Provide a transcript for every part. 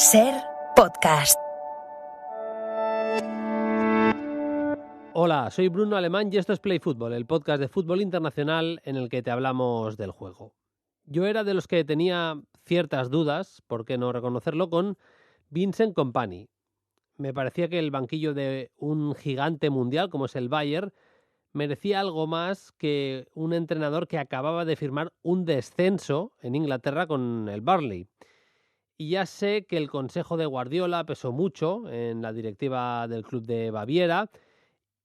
Ser podcast. Hola, soy Bruno Alemán y esto es Play Fútbol, el podcast de fútbol internacional en el que te hablamos del juego. Yo era de los que tenía ciertas dudas, por qué no reconocerlo, con Vincent Kompany. Me parecía que el banquillo de un gigante mundial como es el Bayern merecía algo más que un entrenador que acababa de firmar un descenso en Inglaterra con el Burnley. Y ya sé que el consejo de Guardiola pesó mucho en la directiva del club de Baviera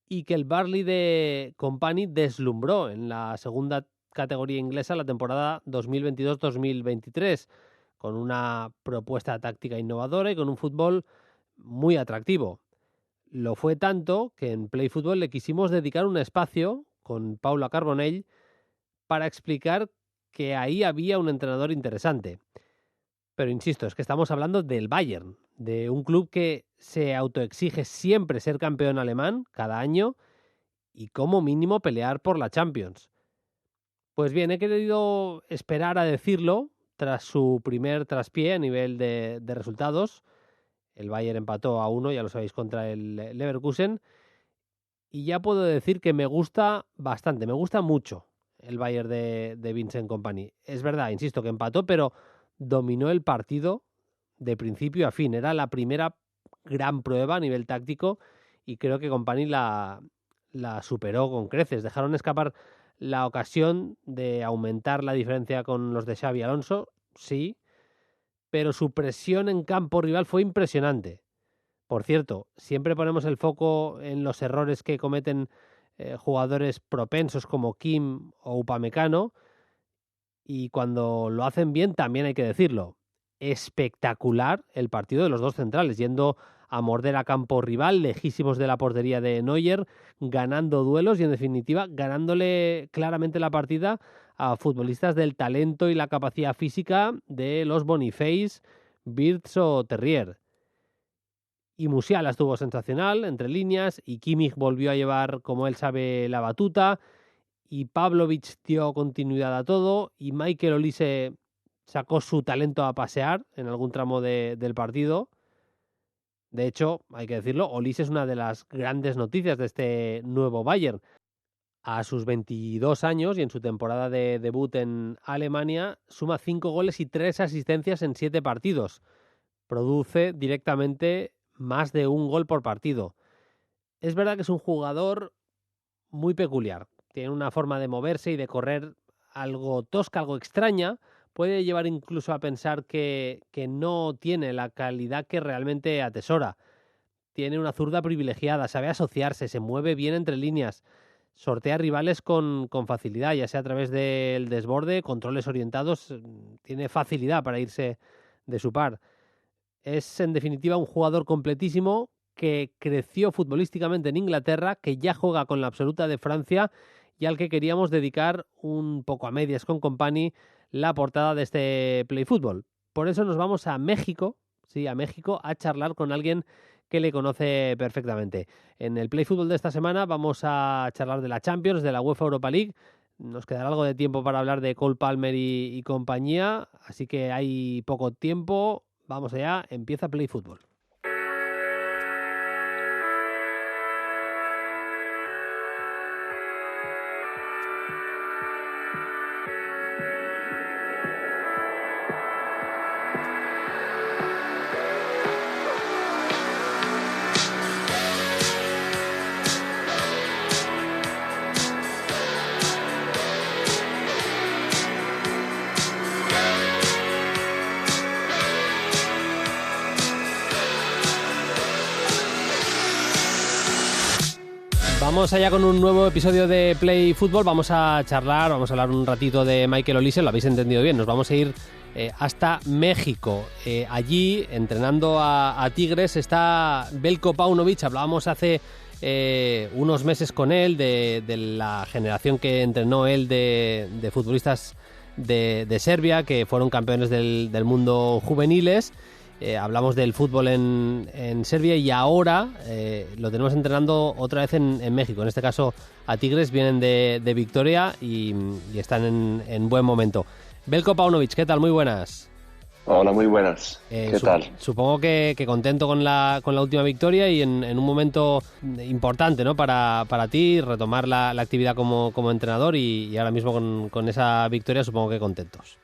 y que el Burnley de Kompany deslumbró en la segunda categoría inglesa la temporada 2022-2023 con una propuesta táctica innovadora y con un fútbol muy atractivo. Lo fue tanto que en Play Fútbol le quisimos dedicar un espacio con Paula Carbonell para explicar que ahí había un entrenador interesante. Pero insisto, es que estamos hablando del Bayern, de un club que se autoexige siempre ser campeón alemán cada año y como mínimo pelear por la Champions. Pues bien, he querido esperar a decirlo tras su primer traspié a nivel de resultados. El Bayern empató a 1, ya lo sabéis, contra el Leverkusen. Y ya puedo decir que me gusta bastante, me gusta mucho el Bayern de Vincent Kompany. Es verdad, insisto, que empató, pero dominó el partido de principio a fin. Era la primera gran prueba a nivel táctico y creo que Kompany la superó con creces. Dejaron escapar la ocasión de aumentar la diferencia con los de Xabi Alonso, sí, pero su presión en campo rival fue impresionante. Por cierto, siempre ponemos el foco en los errores que cometen jugadores propensos como Kim o Upamecano, y cuando lo hacen bien también hay que decirlo. Espectacular el partido de los dos centrales, yendo a morder a campo rival, lejísimos de la portería de Neuer, ganando duelos y en definitiva ganándole claramente la partida a futbolistas del talento y la capacidad física de los Boniface, Wirtz o Terrier. Y Musiala estuvo sensacional entre líneas y Kimmich volvió a llevar, como él sabe, la batuta y Pavlovic dio continuidad a todo y Michael Olise sacó su talento a pasear en algún tramo del partido. De hecho, hay que decirlo, Olise es una de las grandes noticias de este nuevo Bayern. A sus 22 años y en su temporada de debut en Alemania, suma 5 goles y 3 asistencias en 7 partidos. Produce directamente más de un gol por partido. Es verdad que es un jugador muy peculiar. Tiene una forma de moverse y de correr algo tosca, algo extraña. Puede llevar incluso a pensar que no tiene la calidad que realmente atesora. Tiene una zurda privilegiada, sabe asociarse, se mueve bien entre líneas, sortea rivales con facilidad, ya sea a través del desborde, controles orientados, tiene facilidad para irse de su par. Es en definitiva un jugador completísimo que creció futbolísticamente en Inglaterra, que ya juega con la absoluta de Francia y al que queríamos dedicar un poco a medias con Kompany la portada de este Play Fútbol. Por eso nos vamos a México, sí, a México, a charlar con alguien que le conoce perfectamente. En el Play Fútbol de esta semana vamos a charlar de la Champions, de la UEFA Europa League. Nos quedará algo de tiempo para hablar de Cole Palmer y compañía, así que hay poco tiempo. Vamos allá, empieza Play Fútbol. Vamos allá con un nuevo episodio de Play Fútbol. Vamos a hablar un ratito de Michael Olise, lo habéis entendido bien. Nos vamos a ir hasta México. Allí, entrenando a Tigres, está Veljko Paunovic. Hablábamos hace unos meses con él de la generación que entrenó él de futbolistas de Serbia, que fueron campeones del mundo juveniles. Hablamos del fútbol en Serbia y ahora lo tenemos entrenando otra vez en México. En este caso a Tigres, vienen de victoria y están en buen momento. Veljko Paunovic, ¿qué tal? Muy buenas. Hola, muy buenas. ¿Qué tal? Supongo que contento con la última victoria y en un momento importante, ¿no? Para ti, retomar la actividad como entrenador y ahora mismo con esa victoria supongo que contentos.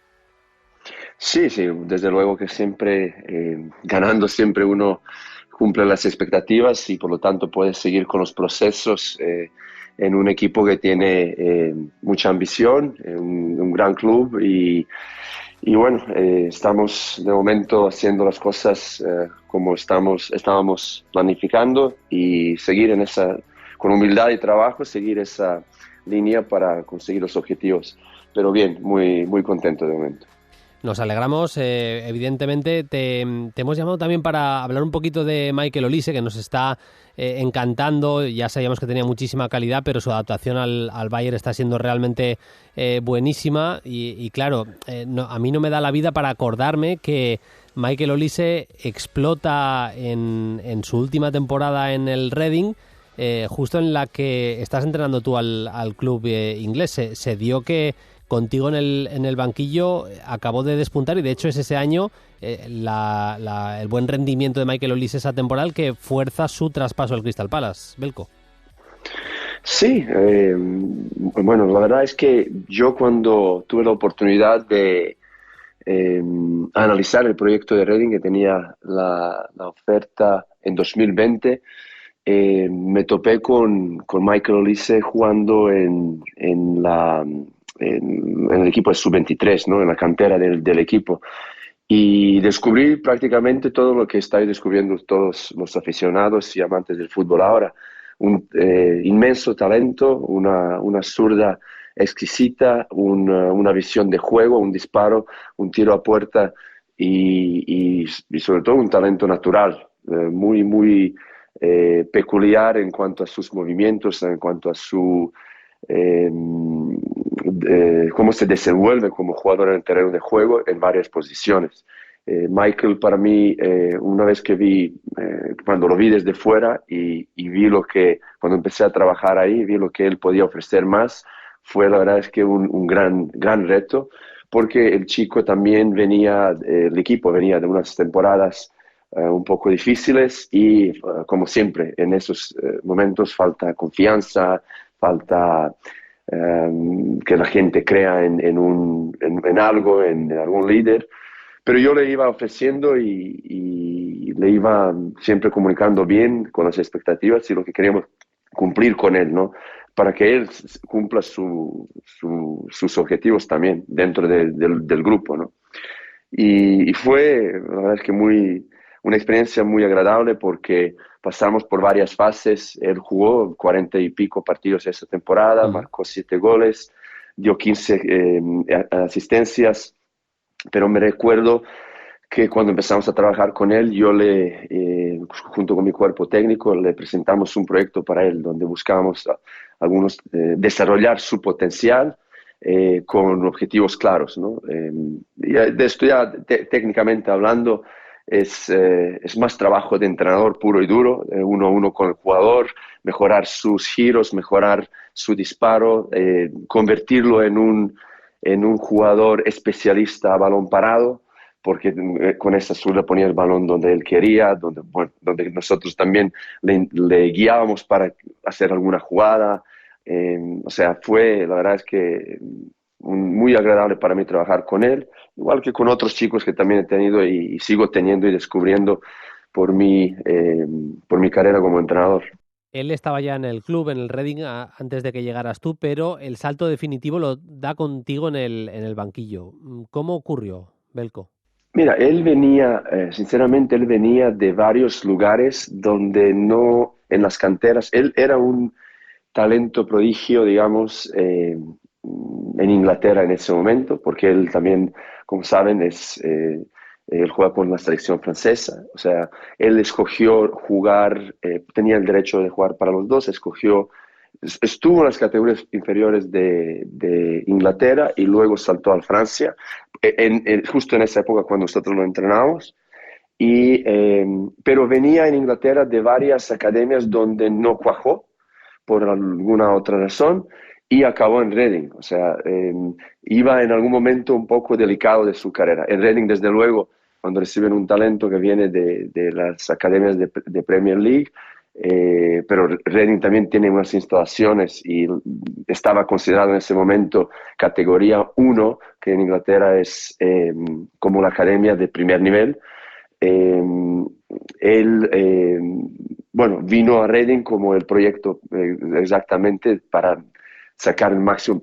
Sí, sí, desde luego que siempre, ganando siempre uno cumple las expectativas y por lo tanto puede seguir con los procesos en un equipo que tiene mucha ambición, un gran club y bueno, estamos de momento haciendo las cosas como estábamos planificando y seguir en con humildad y trabajo, seguir esa línea para conseguir los objetivos. Pero bien, muy, muy contento de momento. Nos alegramos, evidentemente. Te hemos llamado también para hablar un poquito de Michael Olise, que nos está encantando. Ya sabíamos que tenía muchísima calidad, pero su adaptación al Bayern está siendo realmente buenísima. Y claro, a mí no me da la vida para acordarme que Michael Olise explota en su última temporada en el Reading, justo en la que estás entrenando tú al club inglés. Se dio que contigo en el banquillo acabó de despuntar y de hecho es ese año el buen rendimiento de Michael Olise esa temporal que fuerza su traspaso al Crystal Palace, Belko. Sí, bueno, la verdad es que yo cuando tuve la oportunidad de eh, analizar el proyecto de Reading, que tenía la oferta en 2020, me topé con Michael Olise jugando en el equipo de sub-23, ¿no? En la cantera del equipo. Y descubrí prácticamente todo lo que estáis descubriendo todos los aficionados y amantes del fútbol ahora. Un inmenso talento, una zurda exquisita, una visión de juego, un disparo, un tiro a puerta y sobre todo un talento natural, muy, muy peculiar en cuanto a sus movimientos, en cuanto a eh, cómo se desenvuelve como jugador en el terreno de juego en varias posiciones. Michael para mí, una vez que cuando lo vi desde fuera y vi cuando empecé a trabajar ahí, vi lo que él podía ofrecer más, fue la verdad es que un gran, gran reto, porque el chico también el equipo venía de unas temporadas un poco difíciles y como siempre en esos momentos falta confianza, falta que la gente crea en algo, en algún líder. Pero yo le iba ofreciendo y le iba siempre comunicando bien con las expectativas y lo que queríamos cumplir con él, ¿no? Para que él cumpla sus objetivos también dentro del grupo, ¿no? Y fue, la verdad es que una experiencia muy agradable porque pasamos por varias fases. Él jugó 40 y pico partidos esa temporada, Uh-huh. marcó 7 goles, dio 15 asistencias, pero me recuerdo que cuando empezamos a trabajar con él, junto con mi cuerpo técnico, le presentamos un proyecto para él donde buscábamos desarrollar su potencial con objetivos claros, ¿no? Y de esto ya técnicamente hablando es más trabajo de entrenador puro y duro, uno a uno con el jugador, mejorar sus giros, mejorar su disparo, convertirlo en un jugador especialista a balón parado, porque con esa zurda ponía el balón donde él quería, donde nosotros también le guiábamos para hacer alguna jugada. O sea, la verdad es que muy agradable para mí trabajar con él, igual que con otros chicos que también he tenido y sigo teniendo y descubriendo por mi carrera como entrenador. Él estaba ya en el club, en el Reading, antes de que llegaras tú, pero el salto definitivo lo da contigo en el banquillo. ¿Cómo ocurrió, Belko? Mira, sinceramente, él venía de varios lugares donde no, en las canteras, él era un talento prodigio, digamos, en Inglaterra en ese momento, porque él también, como saben, él juega con la selección francesa, o sea, él escogió jugar, tenía el derecho de jugar para los dos, estuvo en las categorías inferiores de Inglaterra y luego saltó al Francia, justo en esa época cuando nosotros lo entrenamos. Pero venía en Inglaterra de varias academias donde no cuajó por alguna otra razón y acabó en Reading. O sea, iba en algún momento un poco delicado de su carrera. En Reading, desde luego, cuando reciben un talento que viene de las academias de Premier League, pero Reading también tiene unas instalaciones y estaba considerado en ese momento categoría 1, que en Inglaterra es como la academia de primer nivel. Eh, él, bueno, vino a Reading como el proyecto exactamente para sacar el máximo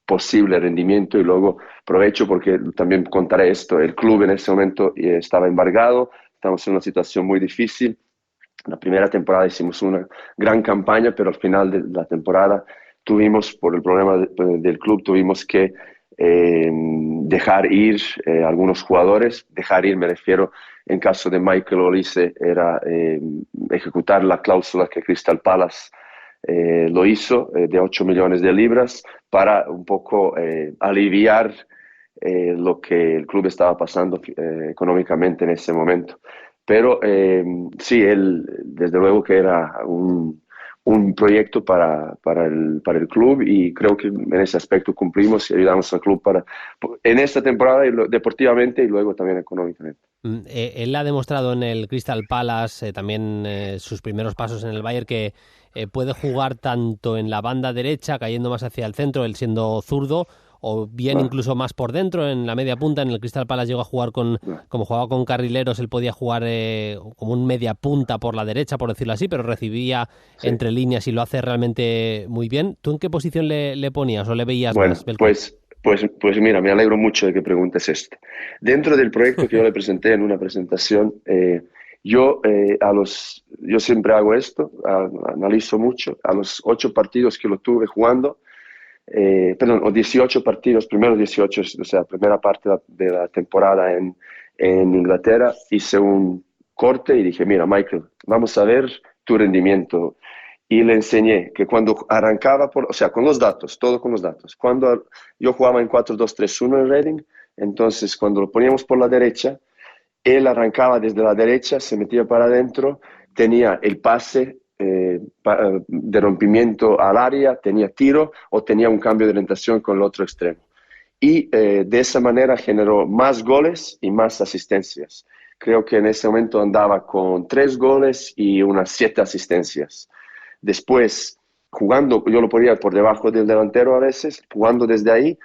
posible rendimiento y luego provecho, porque también contaré esto, el club en ese momento estaba embargado, estamos en una situación muy difícil. La primera temporada hicimos una gran campaña, pero al final de la temporada tuvimos, por el problema del club, tuvimos que dejar ir algunos jugadores. Dejar ir, me refiero, en caso de Michael Olise, era ejecutar la cláusula que Crystal Palace lo hizo, de 8 millones de libras, para un poco aliviar lo que el club estaba pasando económicamente en ese momento. Pero sí, él desde luego que era un proyecto para el club, y creo que en ese aspecto cumplimos y ayudamos al club en esta temporada deportivamente y luego también económicamente. Él ha demostrado en el Crystal Palace, también sus primeros pasos en el Bayern, que puede jugar tanto en la banda derecha, cayendo más hacia el centro, él siendo zurdo, o bien Ah, incluso más por dentro, en la media punta. En el Crystal Palace llegó a jugar ah, como jugaba con carrileros, él podía jugar como un media punta por la derecha, por decirlo así, pero recibía sí. entre líneas y lo hace realmente muy bien. ¿Tú en qué posición le ponías o le veías Bueno, más, Belko? pues mira, me alegro mucho de que preguntes esto. Dentro del proyecto que yo le presenté en una presentación, yo siempre hago esto, analizo mucho. A los 8 partidos que lo tuve jugando, perdón, o 18 partidos, primeros 18, o sea, primera parte de la temporada en Inglaterra, hice un corte y dije, mira, Michael, vamos a ver tu rendimiento. Y le enseñé que cuando arrancaba, o sea, con los datos, todo con los datos. Cuando yo jugaba en 4-2-3-1 en Reading, entonces cuando lo poníamos por la derecha, él arrancaba desde la derecha, se metía para adentro, tenía el pase de rompimiento al área, tenía tiro o tenía un cambio de orientación con el otro extremo. Y de esa manera generó más goles y más asistencias. Creo que en ese momento andaba con 3 goles y unas 7 asistencias. Después, jugando, yo lo ponía por debajo del delantero a veces, jugando desde ahí,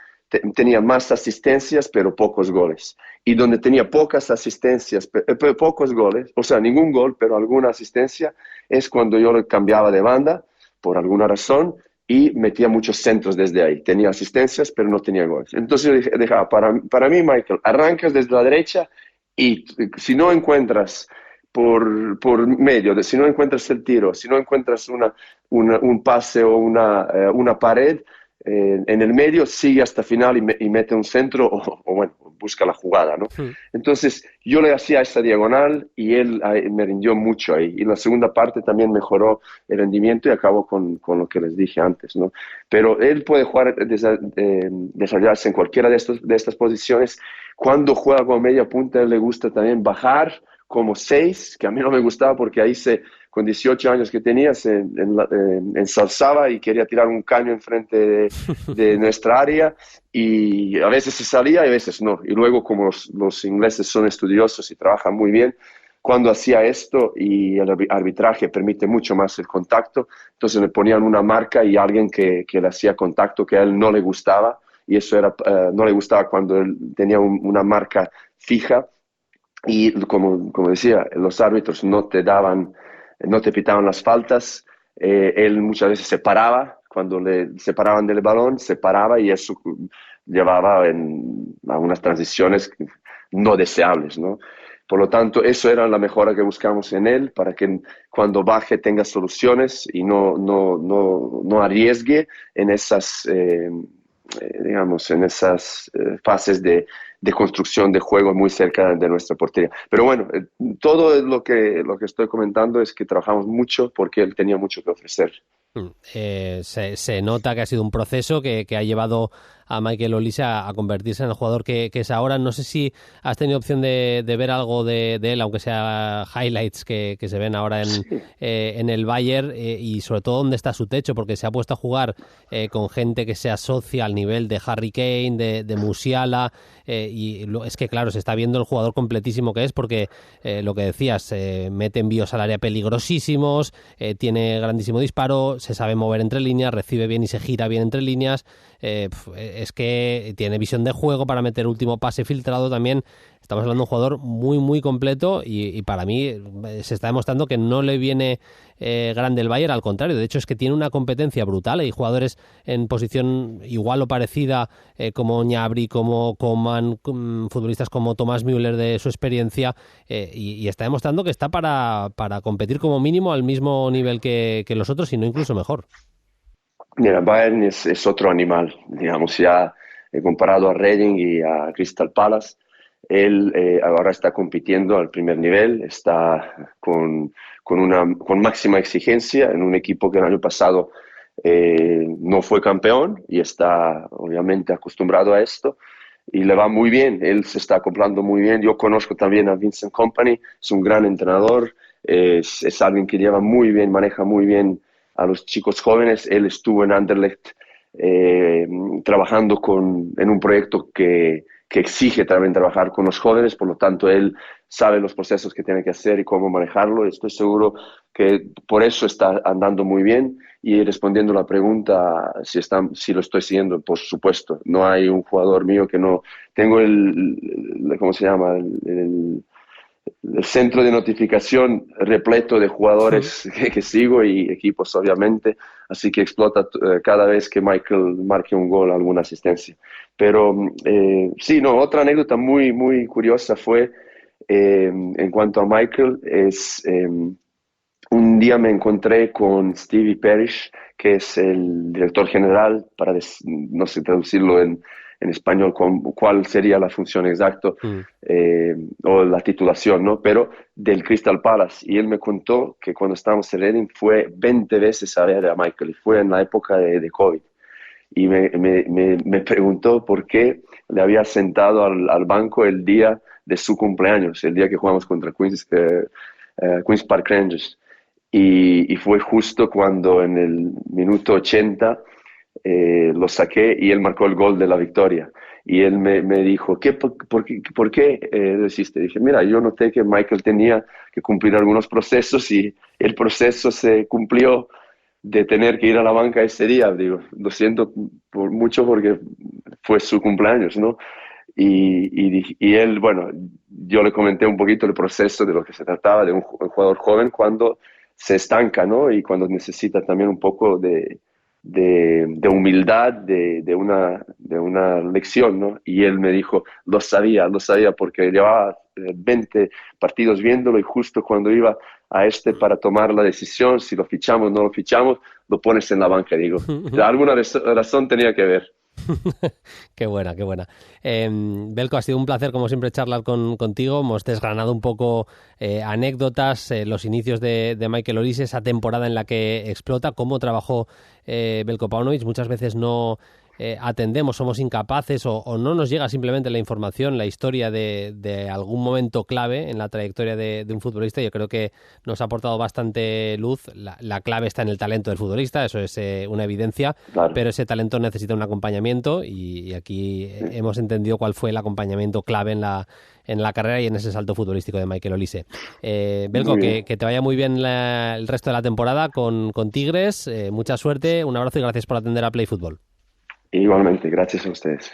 tenía más asistencias, pero pocos goles. Y donde tenía pocas asistencias, pero pocos goles, o sea, ningún gol, pero alguna asistencia, es cuando yo lo cambiaba de banda, por alguna razón, y metía muchos centros desde ahí. Tenía asistencias, pero no tenía goles. Entonces yo dije para mí, Michael, arrancas desde la derecha y si no encuentras por medio, si no encuentras el tiro, si no encuentras un pase o una pared, en el medio sigue hasta final y mete un centro o bueno, busca la jugada, ¿no? Entonces yo le hacía esa diagonal y él me rindió mucho ahí. Y la segunda parte también mejoró el rendimiento y acabó con lo que les dije antes, ¿no? Pero él puede jugar, desarrollarse en cualquiera de estas posiciones. Cuando juega con media punta, a él le gusta también bajar como 6, que a mí no me gustaba porque ahí con 18 años que tenía, se ensalzaba y quería tirar un caño enfrente de nuestra área, y a veces se salía y a veces no. Y luego, como los ingleses son estudiosos y trabajan muy bien, cuando hacía esto y el arbitraje permite mucho más el contacto, entonces le ponían una marca y alguien que le hacía contacto que a él no le gustaba, y eso era, no le gustaba cuando él tenía una marca fija. Y como decía, los árbitros no te pitaban las faltas. Él muchas veces se paraba, cuando le separaban del balón, se paraba, y eso llevaba a unas transiciones no deseables, ¿no? Por lo tanto, eso era la mejora que buscamos en él, para que cuando baje tenga soluciones y no arriesgue en esas, digamos, en esas fases de construcción de juego muy cerca de nuestra portería. Pero bueno, todo lo que estoy comentando es que trabajamos mucho porque él tenía mucho que ofrecer. Se nota que ha sido un proceso que ha llevado a Michael Olise a convertirse en el jugador que es ahora. No sé si has tenido opción de ver algo de él, aunque sea highlights que se ven ahora en el Bayern, y sobre todo dónde está su techo, porque se ha puesto a jugar con gente que se asocia al nivel de Harry Kane, de Musiala, y es que claro, se está viendo el jugador completísimo que es, porque lo que decías, mete envíos al área peligrosísimos, tiene grandísimo disparo, se sabe mover entre líneas, recibe bien y se gira bien entre líneas, es que tiene visión de juego para meter último pase filtrado también. Estamos hablando de un jugador muy muy completo y para mí se está demostrando que no le viene grande el Bayern, al contrario, de hecho es que tiene una competencia brutal. Hay jugadores en posición igual o parecida como Gnabry, como Coman, futbolistas como Thomas Müller de su experiencia, y está demostrando que está para competir como mínimo al mismo nivel que los otros, y no incluso mejor. Mira, Bayern es otro animal, digamos, ya comparado a Reading y a Crystal Palace. Él ahora está compitiendo al primer nivel, está con máxima exigencia en un equipo que el año pasado no fue campeón y está obviamente acostumbrado a esto y le va muy bien, él se está acoplando muy bien. Yo conozco también a Vincent Kompany, es un gran entrenador, es alguien que lleva muy bien, maneja muy bien a los chicos jóvenes. Él estuvo en Anderlecht trabajando en un proyecto que exige también trabajar con los jóvenes, por lo tanto él sabe los procesos que tiene que hacer y cómo manejarlo. Estoy seguro que por eso está andando muy bien. Y respondiendo a la pregunta si lo estoy siguiendo, por supuesto, no hay un jugador mío que no... Tengo ¿cómo se llama? El centro de notificación repleto de jugadores que sigo y equipos, obviamente, así que explota cada vez que Michael marque un gol, alguna asistencia. Pero sí, no, otra anécdota muy, muy curiosa fue, en cuanto a Michael, un día me encontré con Stevie Parish, que es el director general, no sé traducirlo en español, cuál sería la función exacta o la titulación, ¿no? Pero del Crystal Palace. Y él me contó que cuando estábamos en Reading fue 20 veces a ver a Michael, y fue en la época de COVID. Y me preguntó por qué le había sentado al banco el día de su cumpleaños, el día que jugamos contra Queen's Park Rangers. Y fue justo cuando en el minuto 80 lo saqué y él marcó el gol de la victoria. Y él me dijo, ¿por qué lo hiciste? Dije, mira, yo noté que Michael tenía que cumplir algunos procesos y el proceso se cumplió de tener que ir a la banca ese día. Digo, lo siento mucho porque fue su cumpleaños, ¿no? Y él, bueno, yo le comenté un poquito el proceso de lo que se trataba de un jugador joven cuando se estanca, ¿no? Y cuando necesita también un poco de humildad, de una lección, ¿no? Y él me dijo, lo sabía, porque llevaba 20 partidos viéndolo y justo cuando iba a para tomar la decisión, si lo fichamos o no lo fichamos, lo pones en la banca. Digo, alguna razón tenía que ver. Qué buena, qué buena. Belko, ha sido un placer como siempre charlar contigo. Hemos desgranado un poco anécdotas, los inicios de Michael Olise, esa temporada en la que explota, cómo trabajó Belko Paunovic. Muchas veces no atendemos, somos incapaces o no nos llega simplemente la información, la historia de algún momento clave en la trayectoria de un futbolista. Yo creo que nos ha aportado bastante luz. La clave está en el talento del futbolista, eso es una evidencia, claro. Pero ese talento necesita un acompañamiento y aquí hemos entendido cuál fue el acompañamiento clave en la carrera y en ese salto futbolístico de Michael Olise. Belko, que te vaya muy bien el resto de la temporada con Tigres, mucha suerte, un abrazo y gracias por atender a Play Fútbol. Igualmente, gracias a ustedes.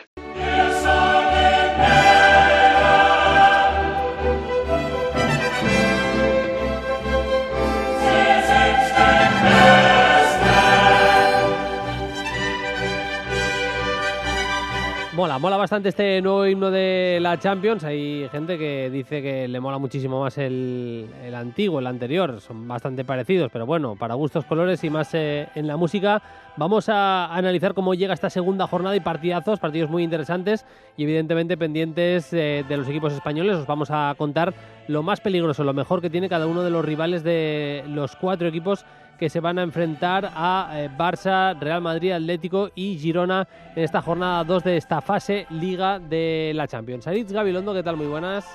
Mola bastante este nuevo himno de la Champions. Hay gente que dice que le mola muchísimo más el antiguo, el anterior. Son bastante parecidos, pero bueno, para gustos colores y más en la música. Vamos a analizar cómo llega esta segunda jornada y partidos muy interesantes y evidentemente pendientes de los equipos españoles. Os vamos a contar lo más peligroso, lo mejor que tiene cada uno de los rivales de los 4 equipos que se van a enfrentar a Barça, Real Madrid, Atlético y Girona en esta jornada 2 de esta fase Liga de la Champions. Aritz Gabilondo, ¿qué tal? Muy buenas.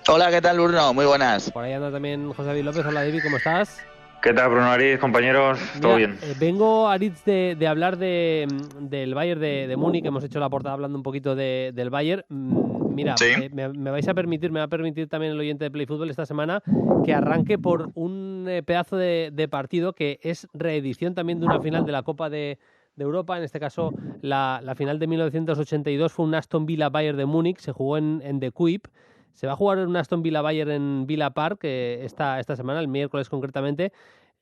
Hola, ¿qué tal, Bruno? Muy buenas. Por ahí anda también José David López. Hola, David, ¿cómo estás? ¿Qué tal, Bruno Aritz, compañeros? ¿Todo bien? Vengo, Aritz, de hablar del Bayern de Múnich. Hemos hecho la portada hablando un poquito del Bayern. Mira, ¿sí? me va a permitir también el oyente de Play Fútbol esta semana que arranque por un pedazo de partido que es reedición también de una final de la Copa de Europa. En este caso, la final de 1982 fue un Aston Villa Bayern de Múnich. Se jugó en The Kuip. Se va a jugar un Aston Villa Bayern en Villa Park esta semana, el miércoles concretamente.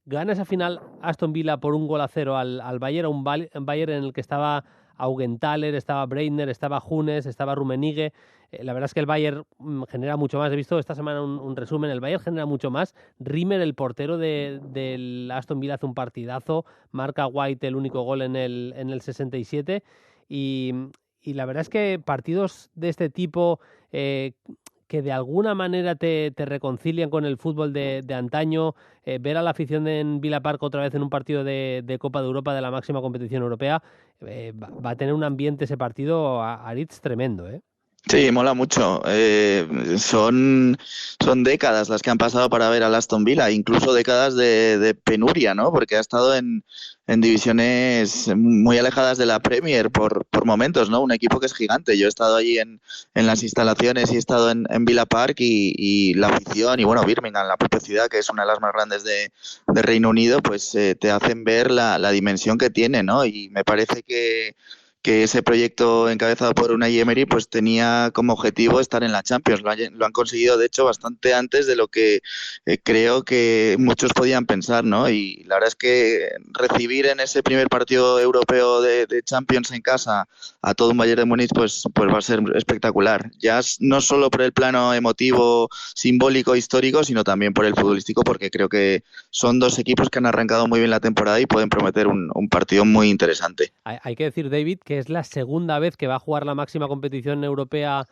Gana esa final Aston Villa por 1-0 al Bayern, a un Bayern en el que estaba Augenthaler, estaba Breitner, estaba Hunes, estaba Rummenigge. La verdad es que el Bayern genera mucho más. He visto esta semana un resumen. El Bayern genera mucho más. Rimmer, el portero del Aston Villa, hace un partidazo. Marca White el único gol en el 67. Y la verdad es que partidos de este tipo que de alguna manera te reconcilian con el fútbol de antaño, ver a la afición en Villa Park otra vez en un partido de Copa de Europa de la máxima competición europea, va a tener un ambiente ese partido, Aritz, tremendo, ¿eh? Sí, mola mucho. Son décadas las que han pasado para ver al Aston Villa, incluso décadas de penuria, ¿no? Porque ha estado en divisiones muy alejadas de la Premier por momentos, ¿no? Un equipo que es gigante. Yo he estado allí en las instalaciones y he estado en Villa Park y la afición y, bueno, Birmingham, la propia ciudad, que es una de las más grandes de Reino Unido, pues te hacen ver la dimensión que tiene, ¿no? Y me parece que ese proyecto encabezado por Unai Emery pues tenía como objetivo estar en la Champions. Lo han conseguido, de hecho, bastante antes de lo que creo que muchos podían pensar, ¿no? Y la verdad es que recibir en ese primer partido europeo de Champions en casa a todo un Bayern de Múnich pues va a ser espectacular. Ya no solo por el plano emotivo, simbólico, histórico, sino también por el futbolístico, porque creo que son 2 equipos que han arrancado muy bien la temporada y pueden prometer un partido muy interesante. Hay que decir, David, que es la segunda vez que va a jugar la máxima competición europea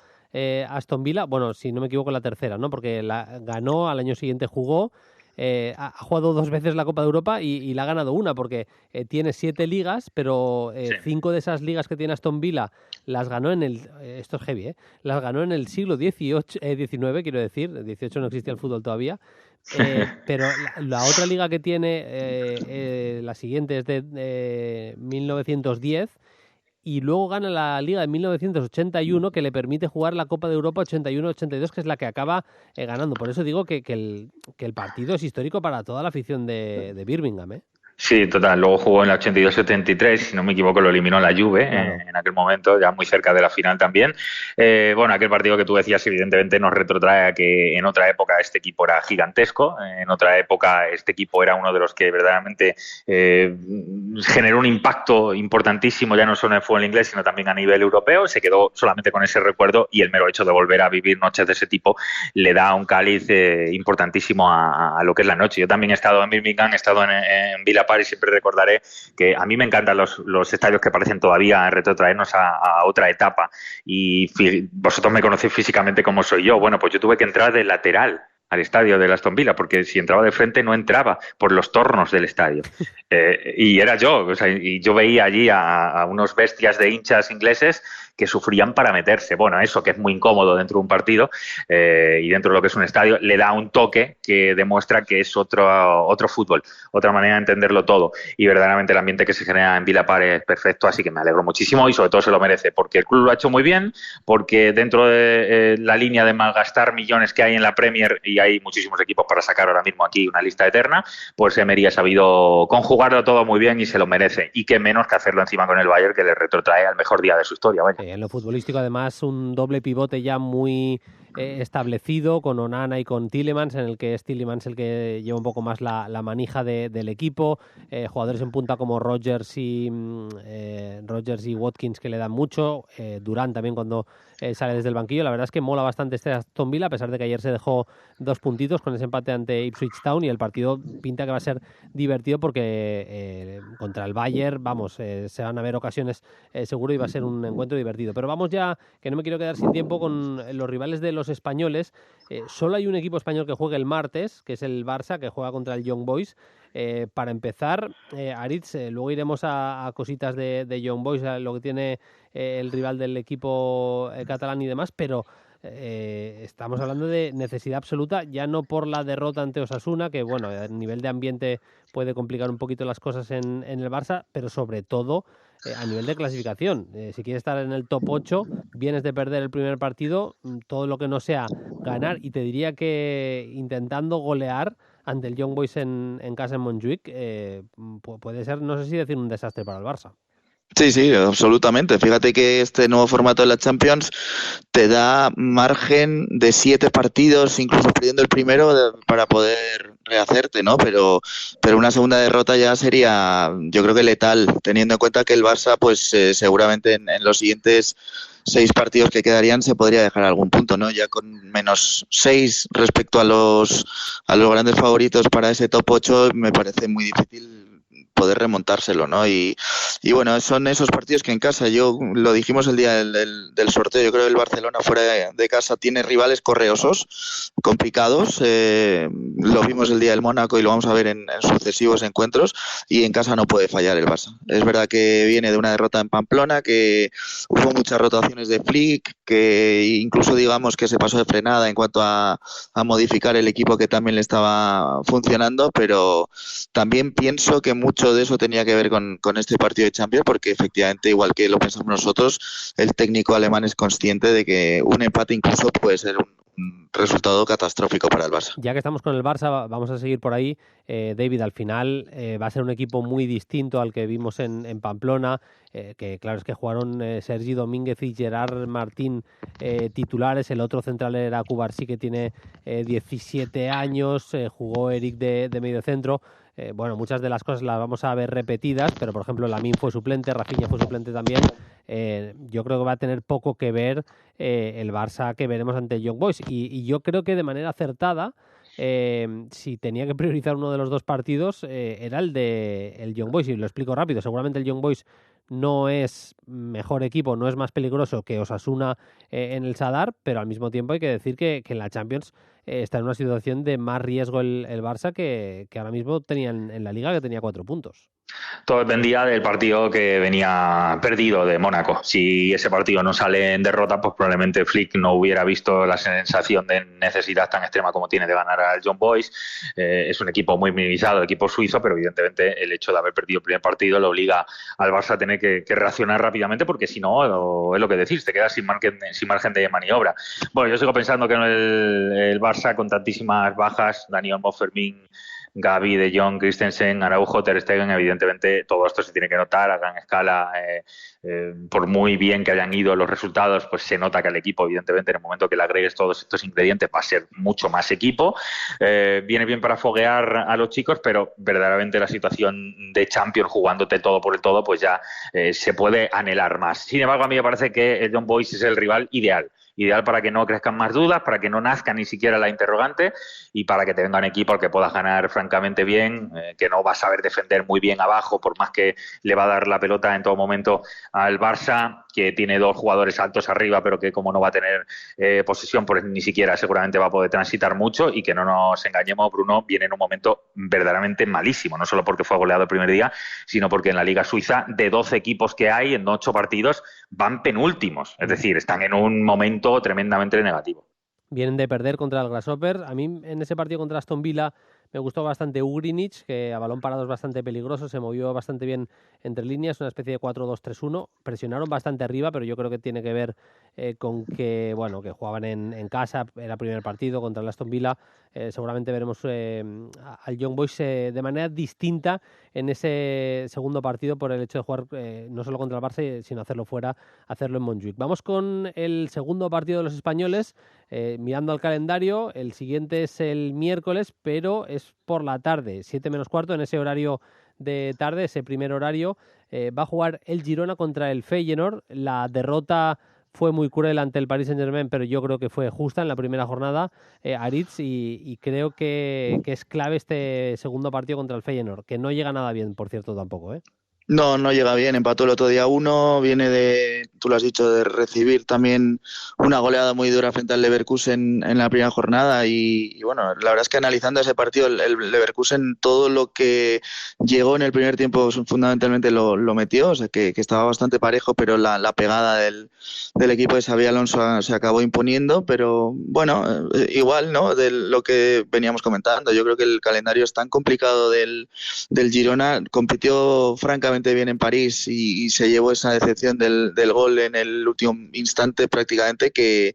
Aston Villa. Bueno, si no me equivoco, la tercera, ¿no? Porque la ganó, al año siguiente jugó. Ha jugado 2 veces la Copa de Europa y la ha ganado una, porque tiene 7 ligas, pero 5 de esas ligas que tiene Aston Villa las ganó esto es heavy, las ganó en el siglo XIX, quiero decir. 18 no existía el fútbol todavía. Pero la otra liga que tiene, la siguiente, es de 1910. Y luego gana la Liga de 1981, que le permite jugar la Copa de Europa 81-82, que es la que acaba ganando. Por eso digo que el partido es histórico para toda la afición de Birmingham, ¿eh? Sí, total. Luego jugó en la 82-73, si no me equivoco, lo eliminó la Juve, claro, en aquel momento, ya muy cerca de la final también. Bueno, aquel partido que tú decías, evidentemente, nos retrotrae a que en otra época este equipo era gigantesco. En otra época este equipo era uno de los que verdaderamente generó un impacto importantísimo, ya no solo en el fútbol inglés, sino también a nivel europeo. Se quedó solamente con ese recuerdo y el mero hecho de volver a vivir noches de ese tipo le da un cáliz importantísimo a lo que es la noche. Yo también he estado en Birmingham, he estado en Villa Park y siempre recordaré que a mí me encantan los estadios que parecen todavía retrotraernos a otra etapa. Y vosotros me conocéis físicamente como soy yo. Bueno, pues yo tuve que entrar de lateral al estadio de Aston Villa, porque si entraba de frente no entraba por los tornos del estadio. Y era yo, o sea, y yo veía allí a unos bestias de hinchas ingleses que sufrían para meterse. Bueno, eso que es muy incómodo dentro de un partido y dentro de lo que es un estadio, le da un toque que demuestra que es otro fútbol, otra manera de entenderlo todo. Y verdaderamente el ambiente que se genera en Villa Park es perfecto, así que me alegro muchísimo y sobre todo se lo merece, porque el club lo ha hecho muy bien, porque dentro de la línea de malgastar millones que hay en la Premier, y hay muchísimos equipos para sacar ahora mismo aquí una lista eterna, pues Emery ha sabido conjugarlo todo muy bien y se lo merece. Y qué menos que hacerlo encima con el Bayern, que le retrotrae al mejor día de su historia. Vaya. En lo futbolístico, además, un doble pivote ya muy establecido con Onana y con Tielemans, en el que es Tielemans el que lleva un poco más la manija del equipo, jugadores en punta como Rodgers y Watkins que le dan mucho, Durán también cuando sale desde el banquillo. La verdad es que mola bastante este Aston Villa, a pesar de que ayer se dejó 2 puntitos con ese empate ante Ipswich Town, y el partido pinta que va a ser divertido porque contra el Bayern, vamos, se van a ver ocasiones seguro, y va a ser un encuentro divertido. Pero vamos ya, que no me quiero quedar sin tiempo con los rivales de los españoles. Solo hay un equipo español que juega el martes, que es el Barça, que juega contra el Young Boys. Para empezar, Aritz, luego iremos a cositas de Young Boys, a lo que tiene el rival del equipo catalán y demás, pero estamos hablando de necesidad absoluta, ya no por la derrota ante Osasuna, que bueno, a nivel de ambiente puede complicar un poquito las cosas en el Barça, pero sobre todo a nivel de clasificación. Si quieres estar en el top 8, vienes de perder el primer partido, todo lo que no sea ganar, y te diría que intentando golear ante el Young Boys en casa en Montjuic, puede ser, no sé si decir un desastre para el Barça. Sí, sí, absolutamente. Fíjate que este nuevo formato de la Champions te da margen de 7 partidos, incluso perdiendo el primero, para poder rehacerte, ¿no? Pero una segunda derrota ya sería, yo creo que letal, teniendo en cuenta que el Barça, pues seguramente en los siguientes 6 partidos que quedarían se podría dejar algún punto, ¿no? Ya con -6 respecto a los grandes favoritos para ese top 8, me parece muy difícil poder remontárselo, ¿no? Y bueno, son esos partidos que en casa, yo lo dijimos el día del sorteo, yo creo que el Barcelona fuera de casa tiene rivales correosos, complicados, lo vimos el día del Mónaco y lo vamos a ver en sucesivos encuentros, y en casa no puede fallar el Barça. Es verdad que viene de una derrota en Pamplona, que hubo muchas rotaciones de Flick, que incluso digamos que se pasó de frenada en cuanto a modificar el equipo que también le estaba funcionando, pero también pienso que mucho de eso tenía que ver con este partido de Champions, porque efectivamente, igual que lo pensamos nosotros, el técnico alemán es consciente de que un empate incluso puede ser un resultado catastrófico para el Barça. Ya que estamos con el Barça, vamos a seguir por ahí. David, al final va a ser un equipo muy distinto al que vimos en Pamplona, que claro, es que jugaron Sergi Domínguez y Gerard Martín titulares. El otro central era Cubarsí, que tiene 17 años, jugó Eric de mediocentro. Bueno, muchas de las cosas las vamos a ver repetidas, pero por ejemplo Lamine fue suplente, Rafinha fue suplente también. Yo creo que va a tener poco que ver el Barça que veremos ante el Young Boys, y yo creo que de manera acertada, si tenía que priorizar uno de los dos partidos, era el de el Young Boys, y lo explico rápido. Seguramente el Young Boys no es mejor equipo, no es más peligroso que Osasuna en el Sadar, pero al mismo tiempo hay que decir que en la Champions está en una situación de más riesgo el Barça que ahora mismo tenía en la Liga, que tenía 4 puntos. Todo dependía del partido que venía perdido de Mónaco. Si ese partido no sale en derrota, pues probablemente Flick no hubiera visto la sensación de necesidad tan extrema como tiene de ganar al Young Boys. Es un equipo muy minimizado, el equipo suizo, pero evidentemente el hecho de haber perdido el primer partido le obliga al Barça a tener que reaccionar rápidamente, porque si no, es lo que decís, te quedas sin margen de maniobra. Bueno, yo sigo pensando que el Barça, con tantísimas bajas, Dani Olmo, Fermín, Gavi, De Jong, Christensen, Araujo, Ter Stegen, evidentemente todo esto se tiene que notar a gran escala. Por muy bien que hayan ido los resultados, pues se nota que el equipo, evidentemente, en el momento que le agregues todos estos ingredientes, va a ser mucho más equipo. Viene bien para foguear a los chicos, pero verdaderamente la situación de Champions, jugándote todo por el todo, pues ya se puede anhelar más. Sin embargo, a mí me parece que el Young Boys es el rival ideal para que no crezcan más dudas, para que no nazca ni siquiera la interrogante, y para que te venga un equipo al que puedas ganar francamente bien, que no va a saber defender muy bien abajo, por más que le va a dar la pelota en todo momento al Barça, que tiene 2 jugadores altos arriba, pero que como no va a tener posesión, pues ni siquiera seguramente va a poder transitar mucho. Y que no nos engañemos, Bruno viene en un momento verdaderamente malísimo, no solo porque fue goleado el primer día, sino porque en la Liga Suiza, de 12 equipos que hay, en 8 partidos, van penúltimos. Es decir, están en un momento tremendamente negativo. Vienen de perder contra el Grasshopper. A mí en ese partido contra Aston Villa me gustó bastante Ugrinic, que a balón parado es bastante peligroso, se movió bastante bien entre líneas, una especie de 4-2-3-1. Presionaron bastante arriba, pero yo creo que tiene que ver con que jugaban en casa, era el primer partido contra el Aston Villa. Seguramente veremos al Young Boys de manera distinta en ese segundo partido por el hecho de jugar no solo contra el Barça, sino hacerlo fuera, hacerlo en Montjuic. Vamos con el segundo partido de los españoles, mirando al calendario. El siguiente es el miércoles, pero es por la tarde, 7 menos cuarto, en ese horario de tarde, ese primer horario. Va a jugar el Girona contra el Feyenoord. La derrota fue muy cruel ante el Paris Saint-Germain, pero yo creo que fue justa en la primera jornada, Aritz, y creo que es clave este segundo partido contra el Feyenoord, que no llega nada bien, por cierto, tampoco, ¿eh? No, no llega bien, empató el otro día 1, viene de, tú lo has dicho, de recibir también una goleada muy dura frente al Leverkusen en la primera jornada y bueno, la verdad es que analizando ese partido, el Leverkusen todo lo que llegó en el primer tiempo fundamentalmente lo metió, o sea que estaba bastante parejo, pero la pegada del equipo de Xabi Alonso se acabó imponiendo, pero bueno, igual, ¿no? De lo que veníamos comentando, yo creo que el calendario es tan complicado del Girona, compitió francamente bien en París y se llevó esa decepción del gol en el último instante prácticamente que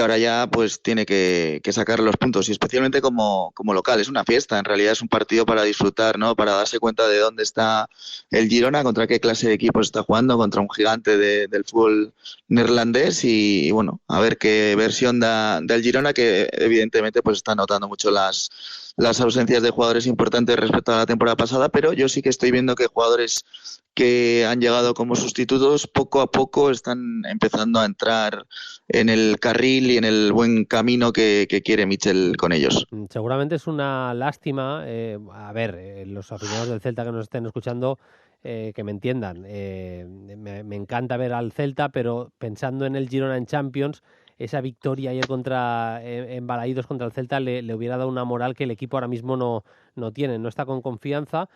ahora ya pues tiene que sacar los puntos y especialmente como local. Es una fiesta, en realidad es un partido para disfrutar, ¿no? Para darse cuenta de dónde está el Girona, contra qué clase de equipo está jugando, contra un gigante del fútbol neerlandés y bueno, a ver qué versión da del Girona, que evidentemente pues está notando mucho las ausencias de jugadores importantes respecto a la temporada pasada, pero yo sí que estoy viendo que jugadores que han llegado como sustitutos poco a poco están empezando a entrar en el carril y en el buen camino que quiere Michel con ellos. Seguramente es una lástima, los aficionados del Celta que nos estén escuchando, que me entiendan. Me encanta ver al Celta, pero pensando en el Girona en Champions, esa victoria ayer en Balaídos contra el Celta le hubiera dado una moral que el equipo ahora mismo no tiene, no está con confianza,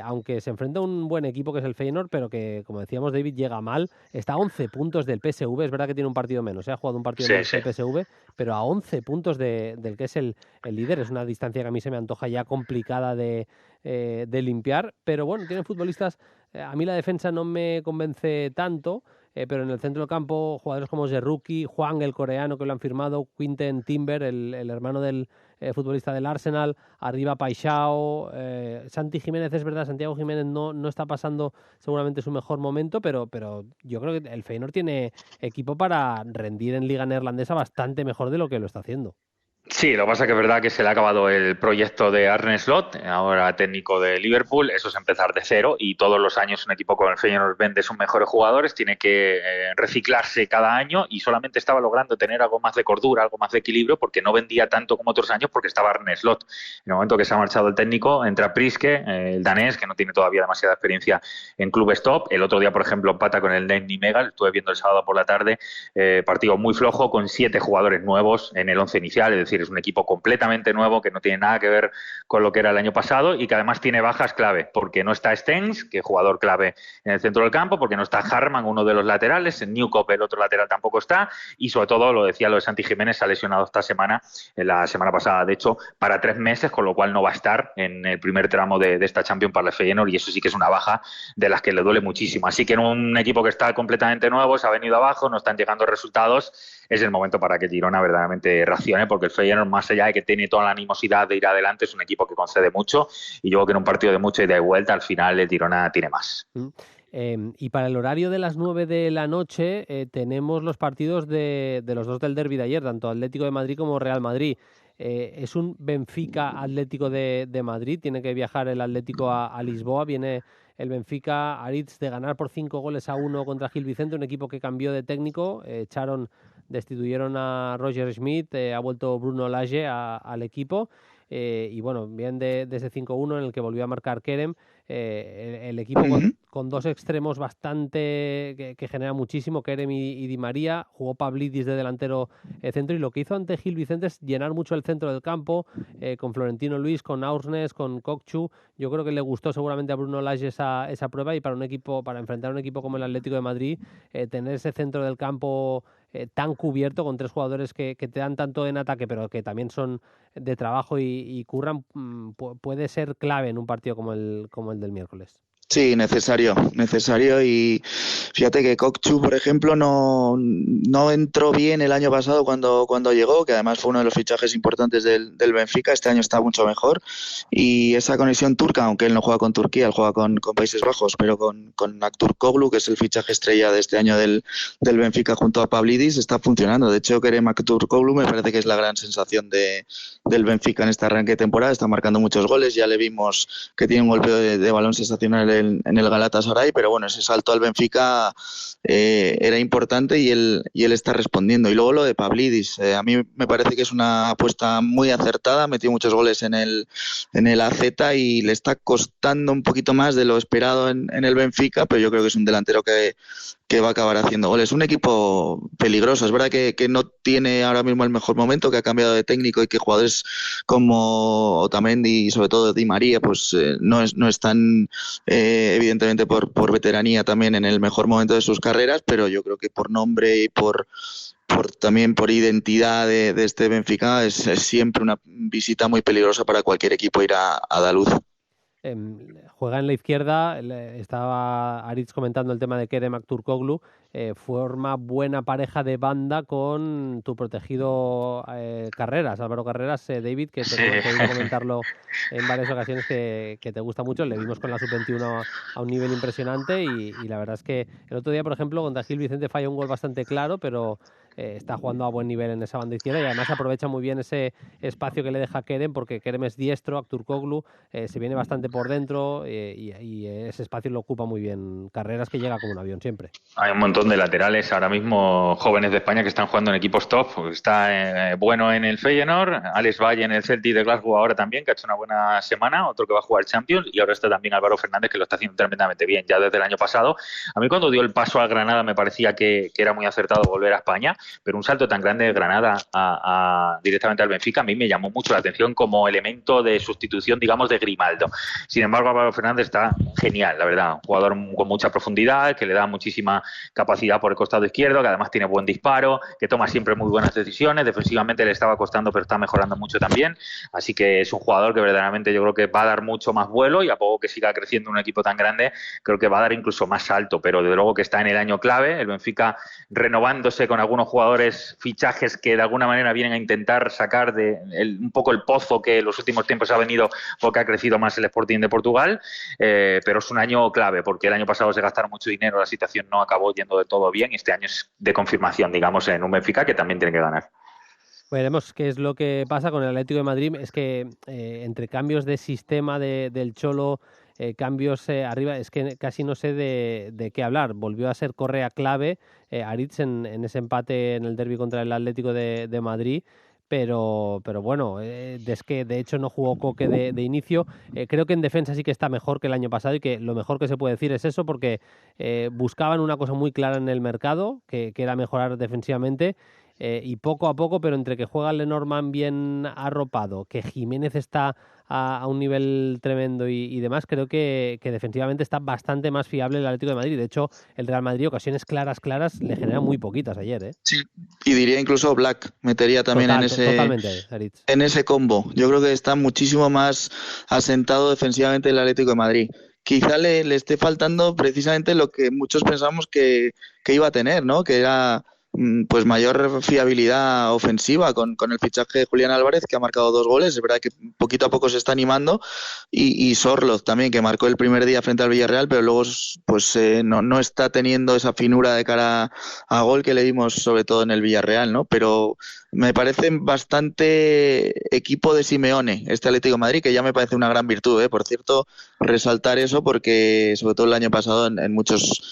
aunque se enfrenta a un buen equipo que es el Feyenoord, pero que, como decíamos, David, llega mal, está a 11 puntos del PSV, es verdad que tiene un partido menos, ha jugado un partido menos que el PSV, pero a 11 puntos del que es el líder. Es una distancia que a mí se me antoja ya complicada de limpiar, pero bueno, tienen futbolistas, a mí la defensa no me convence tanto, pero en el centro del campo jugadores como Zerruki, Juan el coreano que lo han firmado, Quinten Timber, el hermano del futbolista del Arsenal, arriba Paixão, Santi Jiménez, es verdad, Santiago Jiménez no está pasando seguramente su mejor momento, pero yo creo que el Feyenoord tiene equipo para rendir en Liga Neerlandesa bastante mejor de lo que lo está haciendo. Sí, lo que pasa es que es verdad que se le ha acabado el proyecto de Arne Slot, ahora técnico de Liverpool. Eso es empezar de cero y todos los años un equipo como el Feyenoord vende sus mejores jugadores, tiene que reciclarse cada año y solamente estaba logrando tener algo más de cordura, algo más de equilibrio porque no vendía tanto como otros años porque estaba Arne Slot. En el momento que se ha marchado el técnico, entra Priske, el danés, que no tiene todavía demasiada experiencia en clubes top. El otro día, por ejemplo, empata con el Nijmegen Megal, estuve viendo el sábado por la tarde, partido muy flojo con 7 jugadores nuevos en el 11 inicial, es decir, es un equipo completamente nuevo que no tiene nada que ver con lo que era el año pasado y que además tiene bajas clave, porque no está Stengs, que es jugador clave en el centro del campo, porque no está Harman, uno de los laterales, Newcop, el otro lateral, tampoco está, y sobre todo, lo decía lo de Santi Jiménez, se ha lesionado esta semana, la semana pasada, de hecho, para 3 meses, con lo cual no va a estar en el primer tramo de esta Champions para el Feyenoord, y eso sí que es una baja de las que le duele muchísimo. Así que en un equipo que está completamente nuevo, se ha venido abajo, no están llegando resultados, es el momento para que Girona verdaderamente reaccione, porque el Feyenoord, más allá de que tiene toda la animosidad de ir adelante, es un equipo que concede mucho, y yo creo que en un partido de mucha ida y vuelta, al final el Girona tiene más. Y para el horario de las 9 de la noche tenemos los partidos de los dos del derbi de ayer, tanto Atlético de Madrid como Real Madrid. Es un Benfica Atlético de Madrid, tiene que viajar el Atlético a Lisboa, viene el Benfica Aritz de ganar por 5-1 contra Gil Vicente, un equipo que cambió de técnico, destituyeron a Roger Schmidt, ha vuelto Bruno Lage al equipo. Y bueno, bien de ese 5-1 en el que volvió a marcar Kerem, el equipo con dos extremos bastante que genera muchísimo, Kerem y Di María, jugó Pavlidis de delantero centro, y lo que hizo ante Gil Vicente es llenar mucho el centro del campo, con Florentino Luis, con Aursnes, con Kokchu. Yo creo que le gustó seguramente a Bruno Lage esa prueba, y para enfrentar a un equipo como el Atlético de Madrid, tener ese centro del campo tan cubierto con 3 jugadores que te dan tanto en ataque pero que también son de trabajo y curran, puede ser clave en un partido como el del miércoles. Sí, necesario y fíjate que Kokchu, por ejemplo, no entró bien el año pasado cuando llegó, que además fue uno de los fichajes importantes del Benfica. Este año está mucho mejor y esa conexión turca, aunque él no juega con Turquía, él juega con Países Bajos, pero con Aktürkoğlu, que es el fichaje estrella de este año del Benfica junto a Pavlidis, está funcionando. De hecho, Kerem Aktürkoğlu me parece que es la gran sensación del Benfica en este arranque de temporada. Está marcando muchos goles, ya le vimos que tiene un golpeo de balón sensacional en el Galatasaray, pero bueno, ese salto al Benfica era importante y él está respondiendo. Y luego lo de Pavlidis, a mí me parece que es una apuesta muy acertada, metió muchos goles en el AZ y le está costando un poquito más de lo esperado en el Benfica, pero yo creo que es un delantero que va a acabar haciendo goles. Un equipo peligroso, es verdad que no tiene ahora mismo el mejor momento, que ha cambiado de técnico y que jugadores como Otamendi y sobre todo Di María pues no están evidentemente por veteranía también en el mejor momento de sus carreras, pero yo creo que por nombre y también por identidad de este Benfica es siempre una visita muy peligrosa para cualquier equipo ir a Daluz. Juega en la izquierda, estaba Aritz comentando el tema de Kerem Aktürkoğlu, forma buena pareja de banda con tu protegido Carreras, Álvaro Carreras, David, que te he oído comentarlo en varias ocasiones que te gusta mucho. Le vimos con la sub-21 a un nivel impresionante y la verdad es que el otro día, por ejemplo, contra Gil Vicente falla un gol bastante claro, pero está jugando a buen nivel en esa banda izquierda y además aprovecha muy bien ese espacio que le deja Kerem, porque Kerem es diestro, Aktürkoğlu se viene bastante por dentro y ese espacio lo ocupa muy bien Carreras, que llega como un avión siempre. Hay un montón de laterales ahora mismo jóvenes de España que están jugando en equipos top. Está Bueno en el Feyenoord, Alex Valle en el Celtic de Glasgow ahora también, que ha hecho una buena semana, otro que va a jugar Champions, y ahora está también Álvaro Fernández, que lo está haciendo tremendamente bien ya desde el año pasado. A mí cuando dio el paso a Granada me parecía que era muy acertado volver a España, pero un salto tan grande de Granada directamente al Benfica a mí me llamó mucho la atención como elemento de sustitución, digamos, de Grimaldo. Sin embargo, Álvaro Fernández está genial, la verdad, un jugador con mucha profundidad, que le da muchísima capacidad por el costado izquierdo, que además tiene buen disparo, que toma siempre muy buenas decisiones, defensivamente le estaba costando pero está mejorando mucho también, así que es un jugador que verdaderamente yo creo que va a dar mucho más vuelo y a poco que siga creciendo un equipo tan grande, creo que va a dar incluso más salto, pero desde luego que está en el año clave, el Benfica renovándose con algunos jugadores, fichajes que de alguna manera vienen a intentar sacar un poco el pozo que en los últimos tiempos ha venido porque ha crecido más el Sporting de Portugal, pero es un año clave porque el año pasado se gastaron mucho dinero, la situación no acabó yendo de todo bien y este año es de confirmación, digamos, en un Benfica que también tiene que ganar. Veremos qué es lo que pasa con el Atlético de Madrid. Es que entre cambios de sistema del Cholo, cambios arriba, es que casi no sé de qué hablar. Volvió a ser Correa clave, Aritz en ese empate en el derbi contra el Atlético de Madrid. Pero bueno, es que de hecho no jugó Coque de inicio. Creo que en defensa sí que está mejor que el año pasado y que lo mejor que se puede decir es eso, porque buscaban una cosa muy clara en el mercado, que era mejorar defensivamente. Y poco a poco, pero entre que juega el Lenormand bien arropado, que Jiménez está a un nivel tremendo y demás, creo que defensivamente está bastante más fiable el Atlético de Madrid. De hecho, el Real Madrid, ocasiones claras, le genera muy poquitas ayer, ¿eh? Sí, y diría incluso Black, metería también en ese combo. Yo creo que está muchísimo más asentado defensivamente el Atlético de Madrid. Quizá le esté faltando precisamente lo que muchos pensamos que iba a tener, ¿no? Que era pues mayor fiabilidad ofensiva con el fichaje de Julián Álvarez, que ha marcado 2 goles. Es verdad que poquito a poco se está animando, y Sorloth también, que marcó el primer día frente al Villarreal, pero luego pues no está teniendo esa finura de cara a gol que le vimos sobre todo en el Villarreal, ¿no? Pero me parece bastante equipo de Simeone este Atlético de Madrid, que ya me parece una gran virtud, ¿eh? Por cierto, resaltar eso porque sobre todo el año pasado en muchas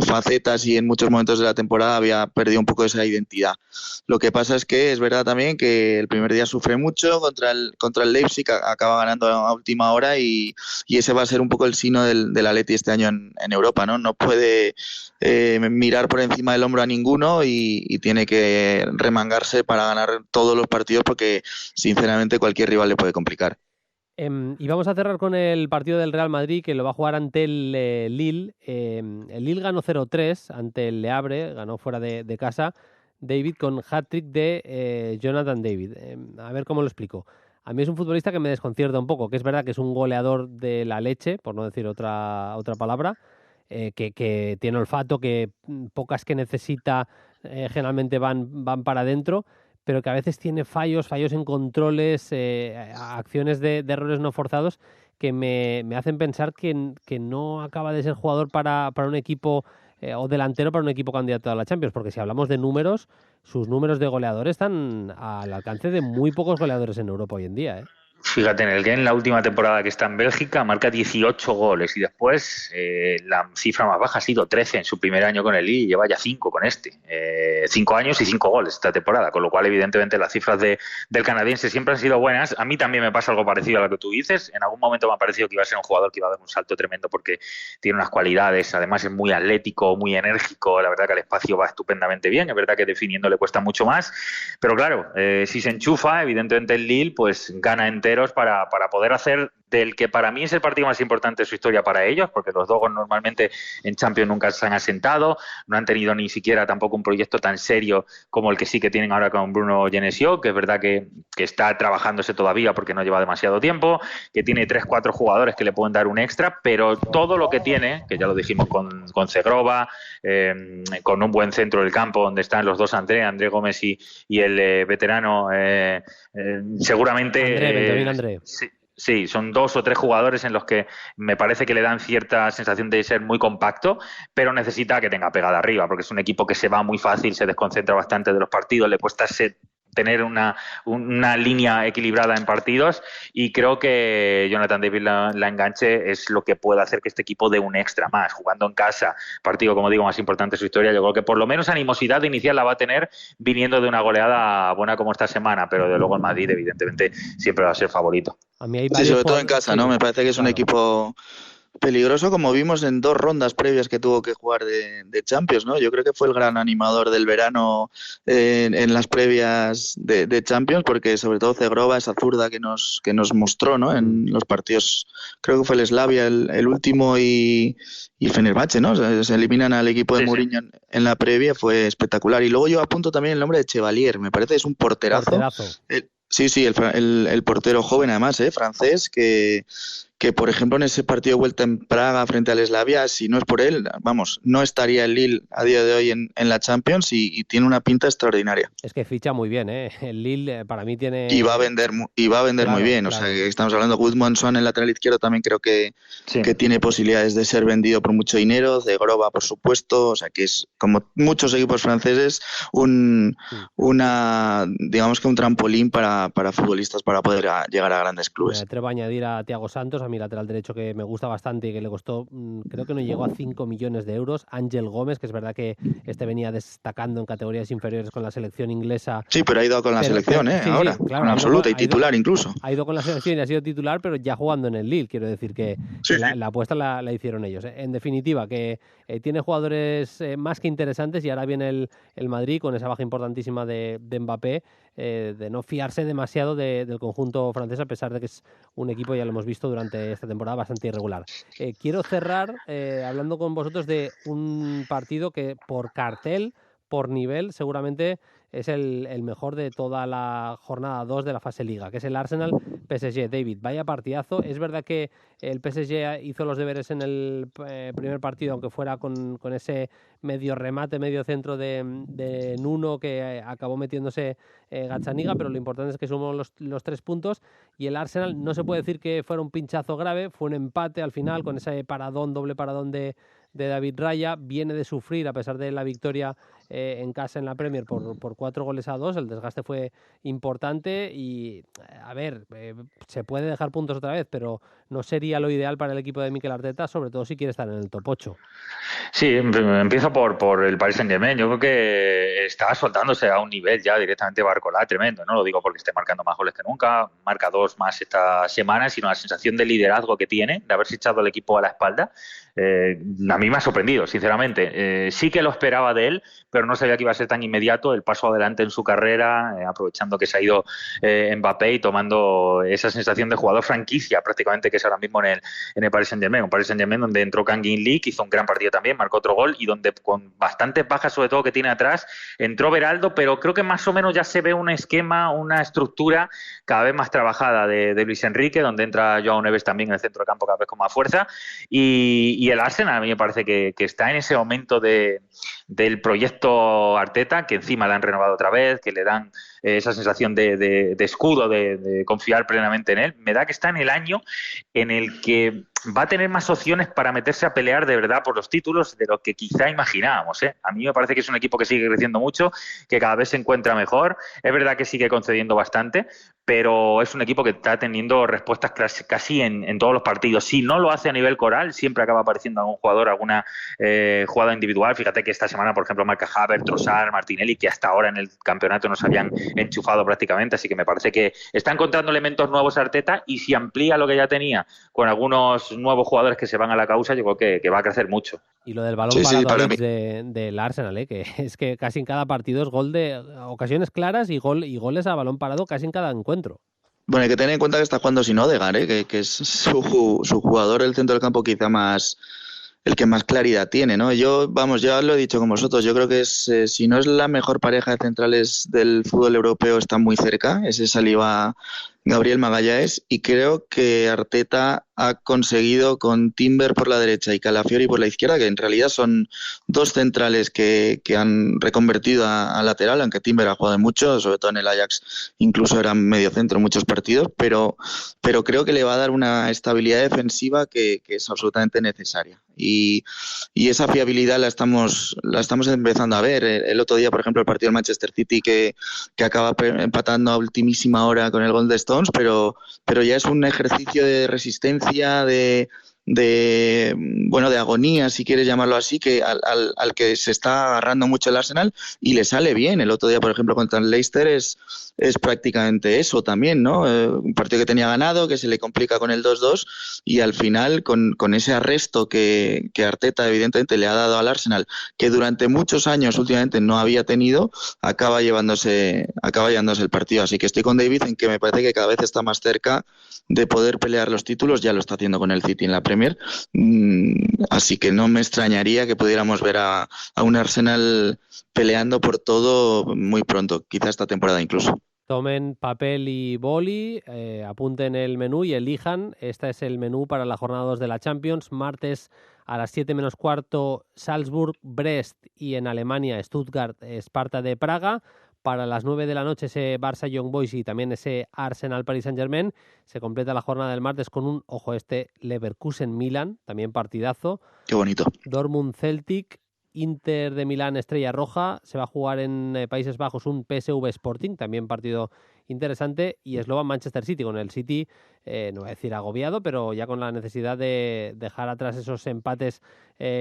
facetas y en muchos momentos de la temporada había perdido un poco esa identidad. Lo que pasa es que es verdad también que el primer día sufre mucho contra el Leipzig, acaba ganando a última hora y ese va a ser un poco el sino del Atleti este año en Europa, ¿no? No puede mirar por encima del hombro a ninguno y tiene que remangarse para ganar todos los partidos porque sinceramente cualquier rival le puede complicar. Y vamos a cerrar con el partido del Real Madrid, que lo va a jugar ante el Lille. El Lille ganó 0-3 ante el Le Havre, ganó fuera de casa, David, con hat-trick de Jonathan David. A ver cómo lo explico. a mí es un futbolista que me desconcierta un poco, que es verdad que es un goleador de la leche, por no decir otra palabra, que tiene olfato, que pocas que necesita generalmente van para adentro, pero que a veces tiene fallos en controles, acciones de errores no forzados que me hacen pensar que no acaba de ser jugador para un equipo o delantero para un equipo candidato a la Champions, porque si hablamos de números, sus números de goleador están al alcance de muy pocos goleadores en Europa hoy en día, ¿eh? Fíjate, en el que en la última temporada que está en Bélgica marca 18 goles y después la cifra más baja ha sido 13 en su primer año con el Lille y lleva ya 5 con este. 5 años y 5 goles esta temporada, con lo cual evidentemente las cifras del canadiense siempre han sido buenas. A mí también me pasa algo parecido a lo que tú dices. En algún momento me ha parecido que iba a ser un jugador que iba a dar un salto tremendo porque tiene unas cualidades, además es muy atlético, muy enérgico, la verdad que el espacio va estupendamente bien, es verdad que definiendo le cuesta mucho más, pero claro, si se enchufa, evidentemente el Lille pues gana enteros para poder hacer del que para mí es el partido más importante de su historia para ellos, porque los Dogos normalmente en Champions nunca se han asentado, no han tenido ni siquiera tampoco un proyecto tan serio como el que sí que tienen ahora con Bruno Genesio, que es verdad que está trabajándose todavía porque no lleva demasiado tiempo, que tiene 3-4 jugadores que le pueden dar un extra, pero todo lo que tiene, que ya lo dijimos con Zegrova, con un buen centro del campo donde están los dos André Gómez y el veterano, seguramente... André. Sí, son 2 o 3 jugadores en los que me parece que le dan cierta sensación de ser muy compacto, pero necesita que tenga pegada arriba, porque es un equipo que se va muy fácil, se desconcentra bastante de los partidos, le cuesta tener una línea equilibrada en partidos y creo que Jonathan David la enganche es lo que puede hacer que este equipo dé un extra más, jugando en casa, partido como digo más importante de su historia. Yo creo que por lo menos animosidad inicial la va a tener viniendo de una goleada buena como esta semana, pero de luego el Madrid evidentemente siempre va a ser favorito. A mí hay sí, sobre todo en casa, ¿no? Me parece que es un equipo peligroso, como vimos en 2 rondas previas que tuvo que jugar de Champions, ¿no? Yo creo que fue el gran animador del verano en las previas de Champions, porque sobre todo Zegrova, esa zurda que nos mostró, ¿no? En los partidos, creo que fue el Slavia el último y Fenerbahce, ¿no? Se eliminan al equipo de Mourinho en la previa, fue espectacular. Y luego yo apunto también el nombre de Chevalier, me parece que es un porterazo. Sí, el portero joven además, francés, que por ejemplo en ese partido de vuelta en Praga frente al Slavia, si no es por él, vamos, no estaría el Lille a día de hoy en la Champions y tiene una pinta extraordinaria. Es que ficha muy bien, ¿eh? El Lille para mí tiene... Y va a vender claro, muy bien, claro. O sea, que estamos hablando de Gudmundsson en el lateral izquierdo, también creo que tiene posibilidades de ser vendido por mucho dinero, de Zegrova por supuesto, o sea que es como muchos equipos franceses digamos que un trampolín para futbolistas para poder llegar a grandes clubes. Me atrevo a añadir a Thiago Santos, a mi lateral derecho que me gusta bastante y que le costó, creo que no llegó a 5 millones de euros. Ángel Gómez, que es verdad que venía destacando en categorías inferiores con la selección inglesa. Sí, pero ha ido con la selección, sí, ahora, sí, claro, con absoluta y titular incluso. Ha ido con la selección y ha sido titular, pero ya jugando en el Lille, quiero decir que la apuesta la hicieron ellos. En definitiva, que tiene jugadores más que interesantes y ahora viene el Madrid con esa baja importantísima de Mbappé, de no fiarse demasiado del conjunto francés, a pesar de que es un equipo, ya lo hemos visto durante esta temporada, bastante irregular. Quiero cerrar hablando con vosotros de un partido que por cartel, por nivel, seguramente es el mejor de toda la jornada 2 de la fase Liga, que es el Arsenal-PSG. David, vaya partidazo. Es verdad que el PSG hizo los deberes en el primer partido, aunque fuera con ese medio remate, medio centro de Nuno, que acabó metiéndose Gazzaniga, pero lo importante es que sumó los 3 puntos. Y el Arsenal no se puede decir que fuera un pinchazo grave, fue un empate al final con ese doble paradón de David Raya. Viene de sufrir, a pesar de la victoria en casa en la Premier por 4-2, el desgaste fue importante y a ver, se puede dejar puntos otra vez, pero no sería lo ideal para el equipo de Mikel Arteta, sobre todo si quiere estar en el top 8. Sí, empiezo por el Paris Saint-Germain. Yo creo que está soltándose a un nivel ya directamente Barcola tremendo. No lo digo porque esté marcando más goles que nunca, marca 2 más esta semana, sino la sensación de liderazgo que tiene, de haberse echado el equipo a la espalda. A mí me ha sorprendido, sinceramente. Sí que lo esperaba de él, pero no sabía que iba a ser tan inmediato el paso adelante en su carrera, aprovechando que se ha ido Mbappé y tomando esa sensación de jugador franquicia prácticamente que es ahora mismo en el Paris Saint-Germain. Un Paris Saint-Germain donde entró Kang In-lee, que hizo un gran partido también, marcó otro gol, y donde con bastantes bajas, sobre todo que tiene atrás, entró Beraldo, pero creo que más o menos ya se ve un esquema, una estructura cada vez más trabajada de Luis Enrique, donde entra Joao Neves también en el centro del campo cada vez con más fuerza, y el Arsenal a mí me parece que está en ese momento del proyecto Arteta, que encima le han renovado otra vez, que le dan esa sensación de escudo, de confiar plenamente en él. Me da que está en el año en el que va a tener más opciones para meterse a pelear de verdad por los títulos de lo que quizá imaginábamos, ¿eh? A mí me parece que es un equipo que sigue creciendo mucho, que cada vez se encuentra mejor. Es verdad que sigue concediendo bastante, pero es un equipo que está teniendo respuestas casi en todos los partidos. Si no lo hace a nivel coral, siempre acaba apareciendo algún jugador, alguna jugada individual. Fíjate que esta semana, por ejemplo, marca Havertz, Trossard, Martinelli, que hasta ahora en el campeonato nos habían enchufado prácticamente, así que me parece que está encontrando elementos nuevos Arteta, y si amplía lo que ya tenía con algunos nuevos jugadores que se van a la causa, yo creo que va a crecer mucho. Y lo del balón parado del Arsenal, que es que casi en cada partido es gol de ocasiones claras y goles a balón parado casi en cada encuentro. Bueno, hay que tener en cuenta que está jugando sin Odegaard, que es su jugador del centro del campo quizá más, el que más claridad tiene, ¿no? Ya lo he dicho con vosotros, yo creo que si no es la mejor pareja de centrales del fútbol europeo, está muy cerca, ese Saliba, Gabriel Magalhães, y creo que Arteta ha conseguido con Timber por la derecha y Calafiori por la izquierda, que en realidad son dos centrales que han reconvertido a lateral, aunque Timber ha jugado mucho, sobre todo en el Ajax, incluso era medio centro en muchos partidos, pero creo que le va a dar una estabilidad defensiva que es absolutamente necesaria. Y esa fiabilidad la estamos empezando a ver. El otro día, por ejemplo, el partido del Manchester City que acaba empatando a ultimísima hora con el gol de Stones, pero ya es un ejercicio de resistencia, de agonía, si quieres llamarlo así, que al que se está agarrando mucho el Arsenal, y le sale bien. El otro día, por ejemplo, contra el Leicester es prácticamente eso también, ¿no? Un partido que tenía ganado, que se le complica con el 2-2, y al final con ese arresto que Arteta evidentemente le ha dado al Arsenal, que durante muchos años últimamente no había tenido, acaba llevándose el partido. Así que estoy con David en que me parece que cada vez está más cerca de poder pelear los títulos. Ya lo está haciendo con el City en la Premier, así que no me extrañaría que pudiéramos ver a un Arsenal peleando por todo muy pronto, quizá esta temporada incluso. Tomen papel y boli, apunten el menú y elijan. Este es el menú para la jornada 2 de la Champions. Martes a las 7 menos cuarto, Salzburg, Brest, y en Alemania, Stuttgart, Sparta de Praga. Para las 9 de la noche ese Barça Young Boys y también ese Arsenal Paris Saint-Germain. Se completa la jornada del martes con un, Leverkusen Milan, también partidazo. Qué bonito. Dortmund Celtic, Inter de Milán Estrella Roja. Se va a jugar en Países Bajos un PSV Sporting, también partido interesante, y Slovan Manchester City, con el City, no voy a decir agobiado, pero ya con la necesidad de dejar atrás esos empates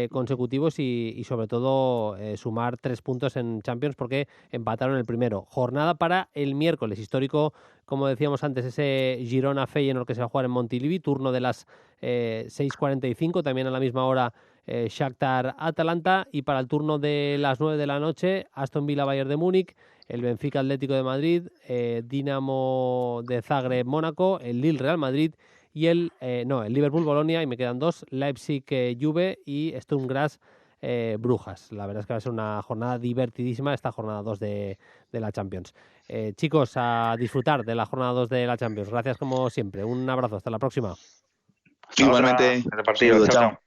consecutivos y sobre todo sumar 3 puntos en Champions, porque empataron el primero. Jornada para el miércoles, histórico, como decíamos antes, ese Girona Feyenoord que se va a jugar en Montilivi, turno de las 6:45, también a la misma hora Shakhtar Atalanta, y para el turno de las 9 de la noche Aston Villa Bayern de Múnich, el Benfica Atlético de Madrid, Dinamo de Zagreb Mónaco, el Lille Real Madrid y el Liverpool Bolonia, y me quedan 2, Leipzig Juve y Sturm Graz Brujas. La verdad es que va a ser una jornada divertidísima, esta jornada 2 de la Champions. Chicos, a disfrutar de la jornada 2 de la Champions. Gracias como siempre. Un abrazo, hasta la próxima. Igualmente. Partido, chao.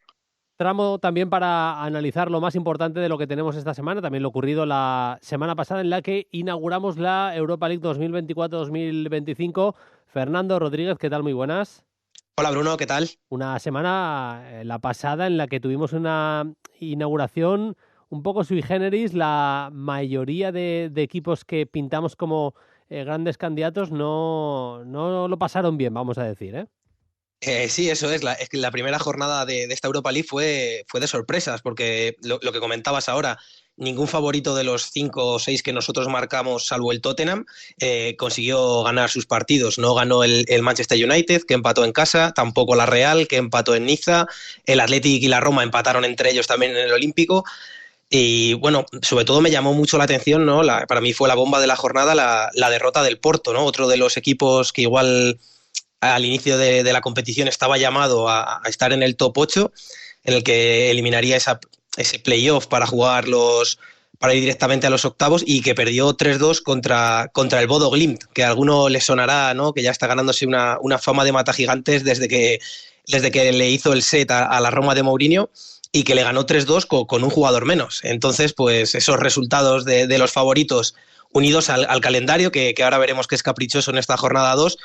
Tramo también para analizar lo más importante de lo que tenemos esta semana, también lo ocurrido la semana pasada, en la que inauguramos la Europa League 2024-2025. Fernando Rodríguez, ¿qué tal? Muy buenas. Hola Bruno, ¿qué tal? Una semana, la pasada, en la que tuvimos una inauguración un poco sui generis. La mayoría de equipos que pintamos como grandes candidatos no lo pasaron bien, vamos a decir, ¿eh? Sí, eso es. Es que la primera jornada de esta Europa League fue de sorpresas, porque lo que comentabas ahora, ningún favorito de los 5 o 6 que nosotros marcamos, salvo el Tottenham, consiguió ganar sus partidos. No ganó el Manchester United, que empató en casa, tampoco la Real, que empató en Niza, el Athletic y la Roma empataron entre ellos también en el Olímpico. Y bueno, sobre todo me llamó mucho la atención, ¿no? Para mí fue la bomba de la jornada la derrota del Porto, ¿no? Otro de los equipos que igual al inicio de la competición estaba llamado a estar en el top 8, en el que eliminaría ese playoff para ir directamente a los octavos, y que perdió 3-2 contra el Bodo Glimt, que a alguno le sonará, ¿no? Que ya está ganándose una fama de mata gigantes desde que le hizo el set a la Roma de Mourinho, y que le ganó 3-2 con un jugador menos. Entonces, pues esos resultados de los favoritos unidos al calendario, que ahora veremos que es caprichoso en esta jornada 2,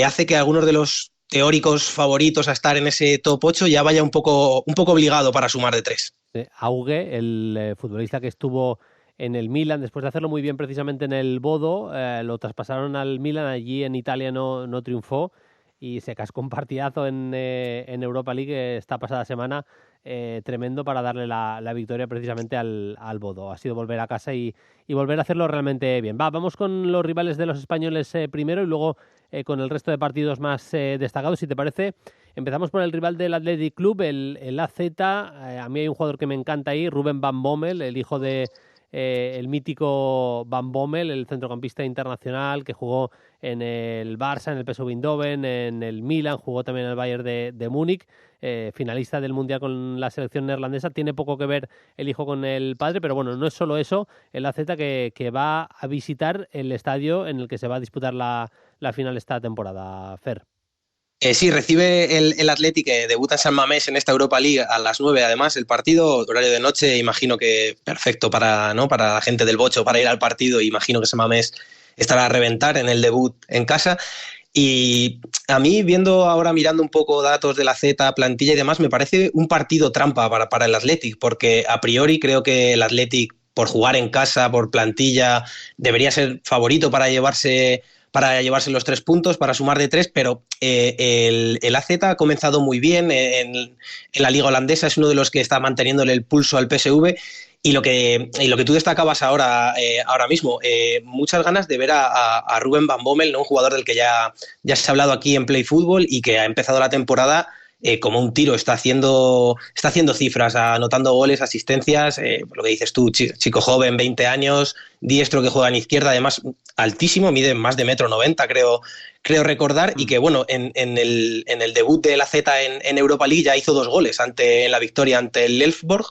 hace que algunos de los teóricos favoritos a estar en ese top 8 ya vaya un poco obligado para sumar de 3. Auge, el futbolista que estuvo en el Milan, después de hacerlo muy bien precisamente en el Bodo, lo traspasaron al Milan, allí en Italia no triunfó y se cascó un partidazo en Europa League esta pasada semana, tremendo, para darle la victoria precisamente al Bodo. Ha sido volver a casa y volver a hacerlo realmente bien. Vamos con los rivales de los españoles primero y luego con el resto de partidos más destacados, si te parece. Empezamos por el rival del Athletic Club, el AZ. A mí hay un jugador que me encanta ahí, Ruben Van Bommel, el hijo de el mítico Van Bommel, el centrocampista internacional que jugó en el Barça, en el PSV Eindhoven, en el Milan, jugó también en el Bayern de Múnich, finalista del Mundial con la selección neerlandesa. Tiene poco que ver el hijo con el padre, pero bueno, no es solo eso, el AZ que va a visitar el estadio en el que se va a disputar la final esta temporada, Fer. Sí, recibe el Athletic, que debuta en San Mamés en esta Europa League a las 9, además, el partido, horario de noche, imagino que perfecto para la gente del Bocho, para ir al partido. Imagino que San Mamés estará a reventar en el debut en casa. Y a mí, mirando un poco datos de la Z, plantilla y demás, me parece un partido trampa para el Athletic, porque a priori creo que el Athletic, por jugar en casa, por plantilla, debería ser favorito para llevarse los 3 puntos, para sumar de 3, pero el AZ ha comenzado muy bien en la liga holandesa, es uno de los que está manteniéndole el pulso al PSV, y lo que tú destacabas ahora mismo, muchas ganas de ver a Ruben Van Bommel, ¿no? Un jugador del que ya se ha hablado aquí en Play Fútbol y que ha empezado la temporada como un tiro, está haciendo cifras, anotando goles, asistencias, lo que dices tú, chico joven, 20 años, diestro, que juega en izquierda, además altísimo, mide más de 1,90 m, creo recordar, y que bueno, en el debut de la Z en Europa League ya hizo 2 goles en la victoria ante el Elfsborg.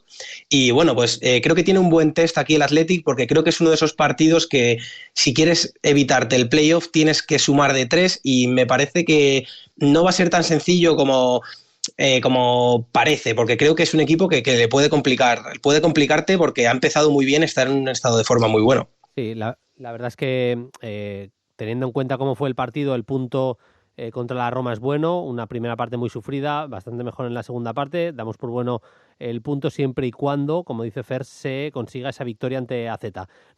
Y bueno, pues creo que tiene un buen test aquí el Athletic, porque creo que es uno de esos partidos que, si quieres evitarte el playoff, tienes que sumar de 3, y me parece que no va a ser tan sencillo como parece, porque creo que es un equipo que le puede complicarte, porque ha empezado muy bien, está en un estado de forma muy bueno. Sí, la verdad es que teniendo en cuenta cómo fue el partido, el punto contra la Roma es bueno, una primera parte muy sufrida, bastante mejor en la segunda parte, damos por bueno el punto siempre y cuando, como dice Fer, se consiga esa victoria ante AZ.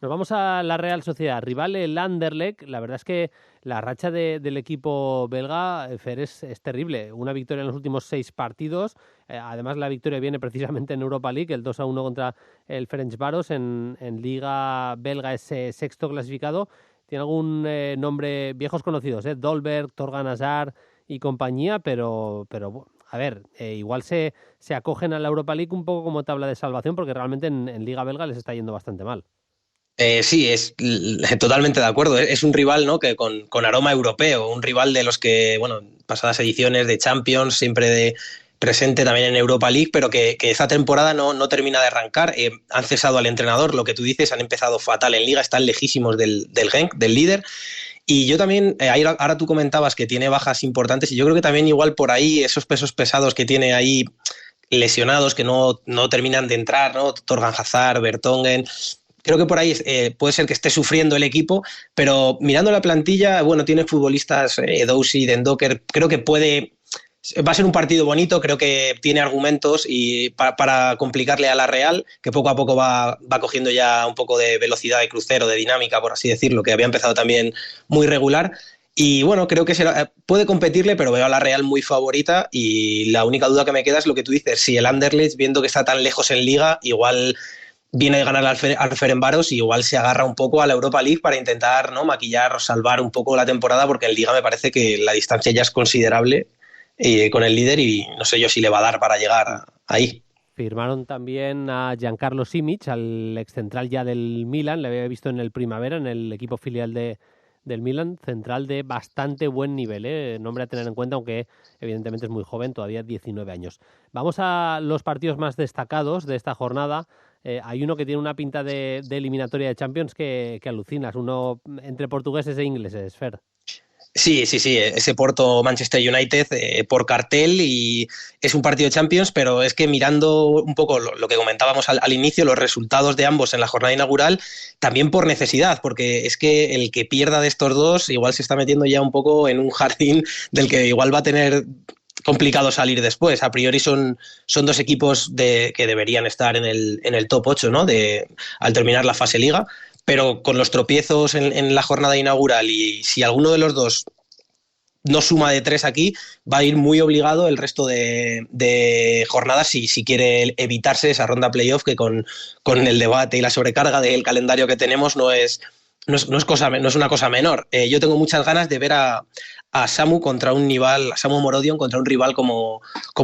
Nos vamos a la Real Sociedad, rival el Anderlecht. La verdad es que la racha del equipo belga, Fer, es terrible, una victoria en los últimos 6 partidos, además la victoria viene precisamente en Europa League, el 2-1 contra el Ferencváros, en Liga Belga es sexto clasificado. Tiene algún nombre, viejos conocidos, Dolberg, Torgan Hazard y compañía, pero a ver, igual se acogen a la Europa League un poco como tabla de salvación, porque realmente en Liga Belga les está yendo bastante mal. Sí, es totalmente de acuerdo. Es un rival, ¿no?, que con aroma europeo, un rival de los que, bueno, pasadas ediciones de Champions, siempre presente también en Europa League, pero que esta temporada no termina de arrancar. Han cesado al entrenador, lo que tú dices, han empezado fatal en Liga, están lejísimos del Genk, del líder. Y yo también, ahora tú comentabas que tiene bajas importantes, y yo creo que también igual por ahí esos pesos pesados que tiene ahí lesionados, que no terminan de entrar, ¿no? Torgan Hazard, Vertonghen. Creo que por ahí puede ser que esté sufriendo el equipo, pero mirando la plantilla, bueno, tiene futbolistas, Doussi, Dendoker, creo que va a ser un partido bonito, creo que tiene argumentos y para complicarle a la Real, que poco a poco va cogiendo ya un poco de velocidad de crucero, de dinámica, por así decirlo, que había empezado también muy regular. Y bueno, creo que puede competirle, pero veo a la Real muy favorita, y la única duda que me queda es lo que tú dices, si el Anderlecht, viendo que está tan lejos en Liga, igual viene de ganar al Ferencváros y igual se agarra un poco a la Europa League para intentar, ¿no?, maquillar o salvar un poco la temporada, porque en Liga me parece que la distancia ya es considerable con el líder, y no sé yo si le va a dar para llegar ahí. Firmaron también a Giancarlo Simic, al excentral ya del Milan. Le había visto en el Primavera, en el equipo filial del Milan, central de bastante buen nivel, ¿eh? Nombre a tener en cuenta, aunque evidentemente es muy joven, todavía 19 años. Vamos a los partidos más destacados de esta jornada. Hay uno que tiene una pinta de eliminatoria de Champions que alucinas, uno entre portugueses e ingleses, Fer. Sí, ese Porto Manchester United por cartel, y es un partido de Champions, pero es que mirando un poco lo que comentábamos al inicio, los resultados de ambos en la jornada inaugural, también por necesidad, porque es que el que pierda de estos dos igual se está metiendo ya un poco en un jardín del que igual va a tener complicado salir después. A priori son dos equipos que deberían estar en el top 8, ¿no? Al terminar la fase liga, pero con los tropiezos en la jornada inaugural, y si alguno de los dos no suma de 3 aquí, va a ir muy obligado el resto de jornadas si quiere evitarse esa ronda playoff, que con el debate y la sobrecarga del calendario que tenemos no es una cosa menor. Yo tengo muchas ganas de ver a Samu contra un rival, a Samu Morodion contra un rival como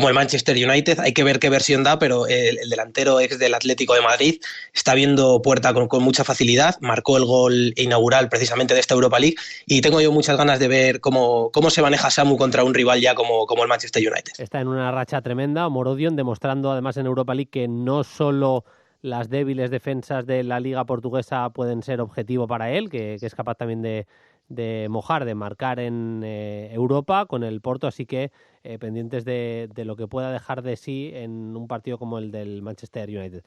el Manchester United. Hay que ver qué versión da, pero el delantero ex del Atlético de Madrid está viendo puerta con mucha facilidad. Marcó el gol inaugural precisamente de esta Europa League, y tengo yo muchas ganas de ver cómo se maneja Samu contra un rival ya como el Manchester United. Está en una racha tremenda Morodion, demostrando además en Europa League que no solo las débiles defensas de la liga portuguesa pueden ser objetivo para él, que es capaz también de mojar, de marcar en Europa con el Porto, así que pendientes de lo que pueda dejar de sí en un partido como el del Manchester United.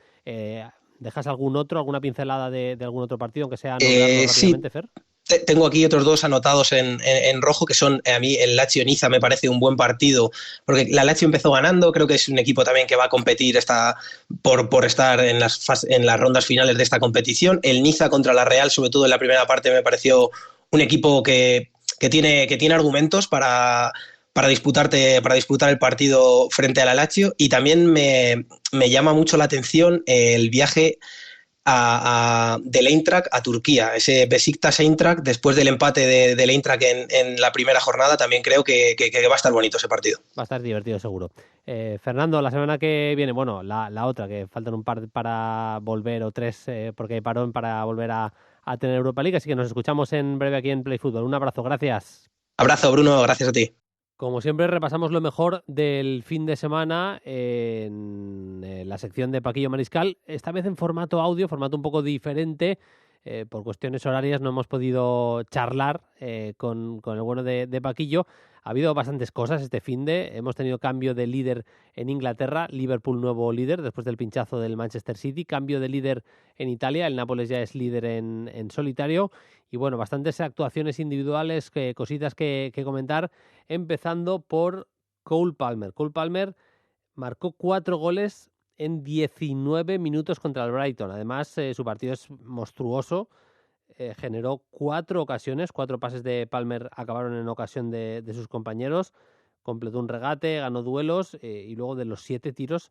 ¿Dejas alguna pincelada de algún otro partido, aunque sea nombrarlo rápidamente, Fer? Tengo aquí otros dos anotados en rojo, que son, a mí el Lazio-Niza me parece un buen partido, porque la Lazio empezó ganando, creo que es un equipo también que va a competir por estar en las rondas finales de esta competición. El Niza contra la Real, sobre todo en la primera parte, me pareció un equipo que tiene argumentos para disputar el partido frente a la Lazio. Y también me llama mucho la atención el viaje del Eintracht a Turquía, ese Besiktas-Eintracht, después del empate del Eintracht en la primera jornada. También creo que va a estar bonito ese partido. Va a estar divertido, seguro. Fernando, la semana que viene, bueno, la otra, que faltan un par para volver, o 3, porque hay parón para volver a tener Europa League, así que nos escuchamos en breve aquí en Play Fútbol. Un abrazo, gracias. Abrazo, Bruno, gracias a ti. Como siempre, repasamos lo mejor del fin de semana en la sección de Paquillo Mariscal, esta vez en formato audio, formato un poco diferente. Por cuestiones horarias no hemos podido charlar con el bueno de Paquillo. Ha habido bastantes cosas este finde. Hemos tenido cambio de líder en Inglaterra, Liverpool nuevo líder después del pinchazo del Manchester City, cambio de líder en Italia, el Nápoles ya es líder en solitario, y bueno, bastantes actuaciones individuales, cositas que comentar, empezando por Cole Palmer. Cole Palmer marcó 4 goles en 19 minutos contra el Brighton. Además, su partido es monstruoso. Generó 4 ocasiones, 4 pases de Palmer acabaron en ocasión de sus compañeros. Completó un regate, ganó duelos y luego de los 7 tiros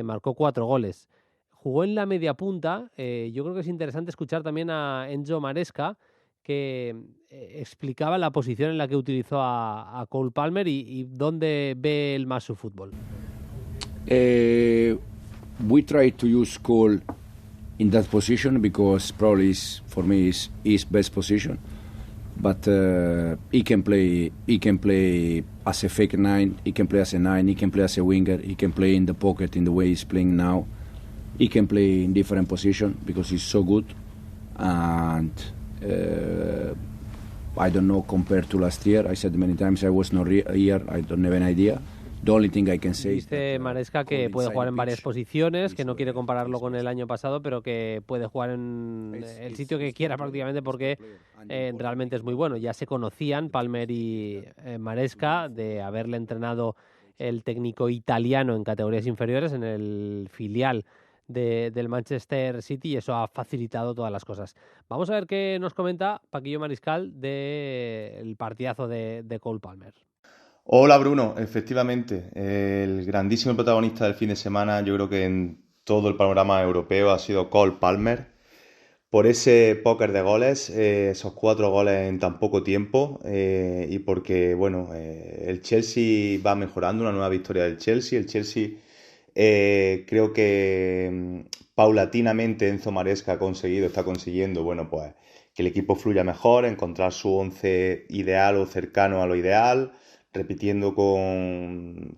marcó 4 goles. Jugó en la media punta. Yo creo que es interesante escuchar también a Enzo Maresca, que explicaba la posición en la que utilizó a Cole Palmer y dónde ve él más su fútbol. We try to use Cole in that position because probably for me is his best position, but he can play as a fake 9, he can play as a 9, he can play as a winger, he can play in the pocket in the way he's playing now, he can play in different positions because he's so good, and I don't know, compared to last year, I said many times I was not here, I don't have an idea. The only thing I can say Dice Maresca que puede jugar en varias posiciones, que no quiere compararlo con el año pasado, pero que puede jugar en el sitio que quiera prácticamente, porque realmente es muy bueno. Ya se conocían Palmer y Maresca de haberle entrenado el técnico italiano en categorías inferiores, en el filial del Manchester City, y eso ha facilitado todas las cosas. Vamos a ver qué nos comenta Paquillo Mariscal del partidazo de Cole Palmer. Hola Bruno, efectivamente, el grandísimo protagonista del fin de semana, yo creo que en todo el panorama europeo, ha sido Cole Palmer, por ese póker de goles, esos 4 goles en tan poco tiempo, y porque, bueno, el Chelsea va mejorando, una nueva victoria del Chelsea. El Chelsea Creo que paulatinamente Enzo Maresca está consiguiendo, bueno, pues que el equipo fluya mejor, encontrar su once ideal o cercano a lo ideal, repitiendo